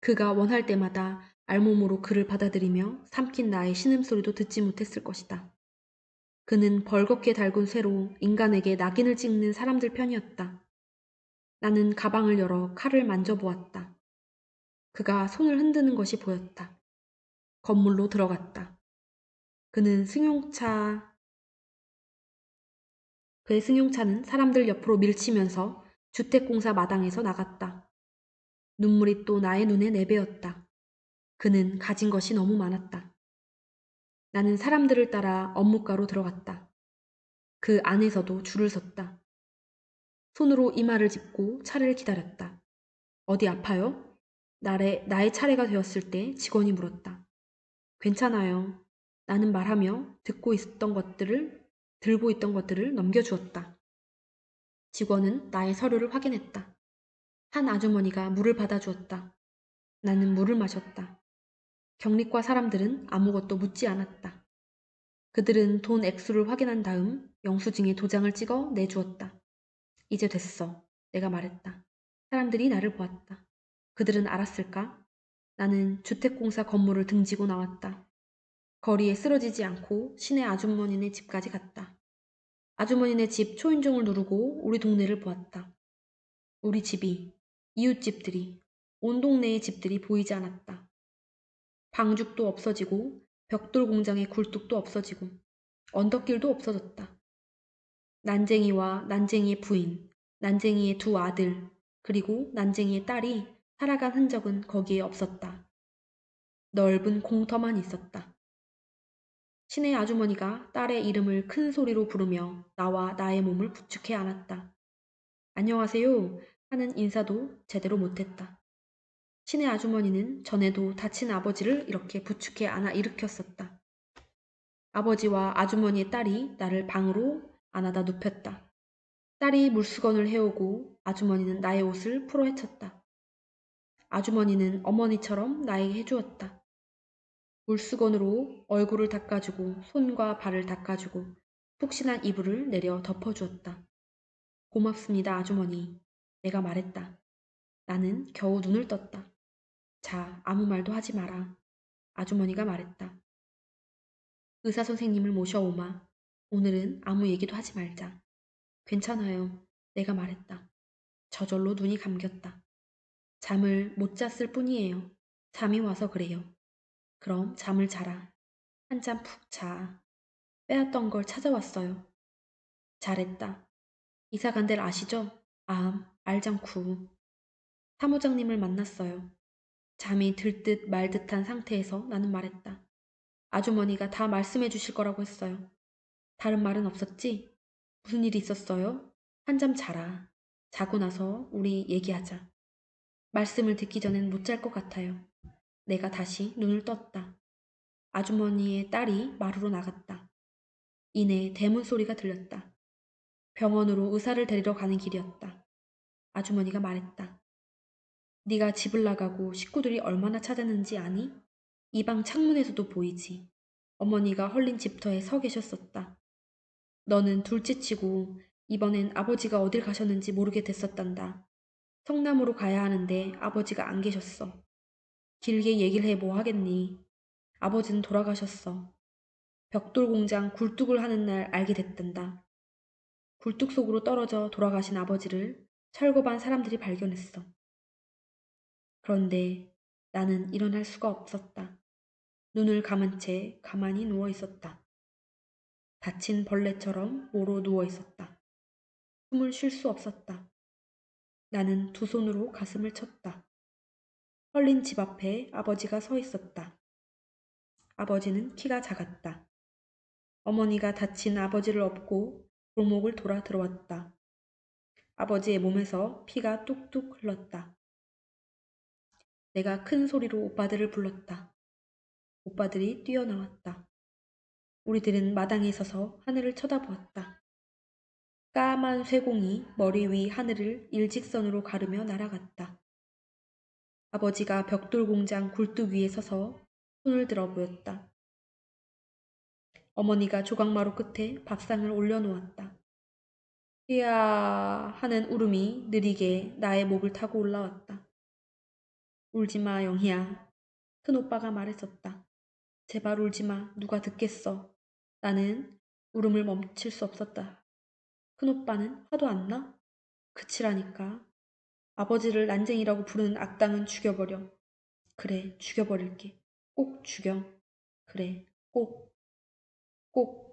그가 원할 때마다 알몸으로 그를 받아들이며 삼킨 나의 신음소리도 듣지 못했을 것이다. 그는 벌겋게 달군 쇠로 인간에게 낙인을 찍는 사람들 편이었다. 나는 가방을 열어 칼을 만져보았다. 그가 손을 흔드는 것이 보였다. 건물로 들어갔다. 그는 그의 승용차는 사람들 옆으로 밀치면서 주택공사 마당에서 나갔다. 눈물이 또 나의 눈에 내배었다. 그는 가진 것이 너무 많았다. 나는 사람들을 따라 업무가로 들어갔다. 그 안에서도 줄을 섰다. 손으로 이마를 짚고 차를 기다렸다. 어디 아파요? 나의 차례가 되었을 때 직원이 물었다. 괜찮아요. 나는 말하며 들고 있던 것들을 넘겨주었다. 직원은 나의 서류를 확인했다. 한 아주머니가 물을 받아주었다. 나는 물을 마셨다. 격리과 사람들은 아무것도 묻지 않았다. 그들은 돈 액수를 확인한 다음 영수증에 도장을 찍어 내주었다. 이제 됐어. 내가 말했다. 사람들이 나를 보았다. 그들은 알았을까? 나는 주택공사 건물을 등지고 나왔다. 거리에 쓰러지지 않고 시내 아주머니네 집까지 갔다. 아주머니네 집 초인종을 누르고 우리 동네를 보았다. 우리 집이, 이웃집들이, 온 동네의 집들이 보이지 않았다. 방죽도 없어지고 벽돌 공장의 굴뚝도 없어지고 언덕길도 없어졌다. 난쟁이와 난쟁이의 부인, 난쟁이의 두 아들, 그리고 난쟁이의 딸이 살아간 흔적은 거기에 없었다. 넓은 공터만 있었다. 시내 아주머니가 딸의 이름을 큰 소리로 부르며 나와 나의 몸을 부축해 안았다. 안녕하세요 하는 인사도 제대로 못했다. 시내 아주머니는 전에도 다친 아버지를 이렇게 부축해 안아 일으켰었다. 아버지와 아주머니의 딸이 나를 방으로 안아다 눕혔다. 딸이 물수건을 해오고 아주머니는 나의 옷을 풀어 헤쳤다. 아주머니는 어머니처럼 나에게 해주었다. 물수건으로 얼굴을 닦아주고 손과 발을 닦아주고 푹신한 이불을 내려 덮어주었다. 고맙습니다, 아주머니. 내가 말했다. 나는 겨우 눈을 떴다. 자, 아무 말도 하지 마라. 아주머니가 말했다. 의사 선생님을 모셔오마. 오늘은 아무 얘기도 하지 말자. 괜찮아요. 내가 말했다. 저절로 눈이 감겼다. 잠을 못 잤을 뿐이에요. 잠이 와서 그래요. 그럼 잠을 자라. 한잠 푹 자. 빼앗던 걸 찾아왔어요. 잘했다. 이사 간 데를 아시죠? 알장쿠. 사무장님을 만났어요. 잠이 들 듯 말 듯한 상태에서 나는 말했다. 아주머니가 다 말씀해 주실 거라고 했어요. 다른 말은 없었지? 무슨 일이 있었어요? 한잠 자라. 자고 나서 우리 얘기하자. 말씀을 듣기 전엔 못 잘 것 같아요. 내가 다시 눈을 떴다. 아주머니의 딸이 마루로 나갔다. 이내 대문 소리가 들렸다. 병원으로 의사를 데리러 가는 길이었다. 아주머니가 말했다. 네가 집을 나가고 식구들이 얼마나 찾았는지 아니? 이 방 창문에서도 보이지. 어머니가 헐린 집터에 서 계셨었다. 너는 둘째치고 이번엔 아버지가 어딜 가셨는지 모르게 됐었단다. 성남으로 가야 하는데 아버지가 안 계셨어. 길게 얘기를 해 뭐 하겠니? 아버지는 돌아가셨어. 벽돌 공장 굴뚝을 하는 날 알게 됐단다. 굴뚝 속으로 떨어져 돌아가신 아버지를 철거반 사람들이 발견했어. 그런데 나는 일어날 수가 없었다. 눈을 감은 채 가만히 누워 있었다. 다친 벌레처럼 모로 누워 있었다. 숨을 쉴 수 없었다. 나는 두 손으로 가슴을 쳤다. 헐린 집 앞에 아버지가 서 있었다. 아버지는 키가 작았다. 어머니가 다친 아버지를 업고 골목을 돌아 들어왔다. 아버지의 몸에서 피가 뚝뚝 흘렀다. 내가 큰 소리로 오빠들을 불렀다. 오빠들이 뛰어나왔다. 우리들은 마당에 서서 하늘을 쳐다보았다. 까만 쇠공이 머리 위 하늘을 일직선으로 가르며 날아갔다. 아버지가 벽돌 공장 굴뚝 위에 서서 손을 들어 보였다. 어머니가 조각마루 끝에 밥상을 올려놓았다. 이야 하는 울음이 느리게 나의 목을 타고 올라왔다. 울지마 영희야. 큰오빠가 말했었다. 제발 울지마. 누가 듣겠어. 나는 울음을 멈출 수 없었다. 큰오빠는 화도 안 나? 그치라니까. 아버지를 난쟁이라고 부르는 악당은 죽여버려. 그래, 죽여버릴게. 꼭 죽여. 그래, 꼭, 꼭.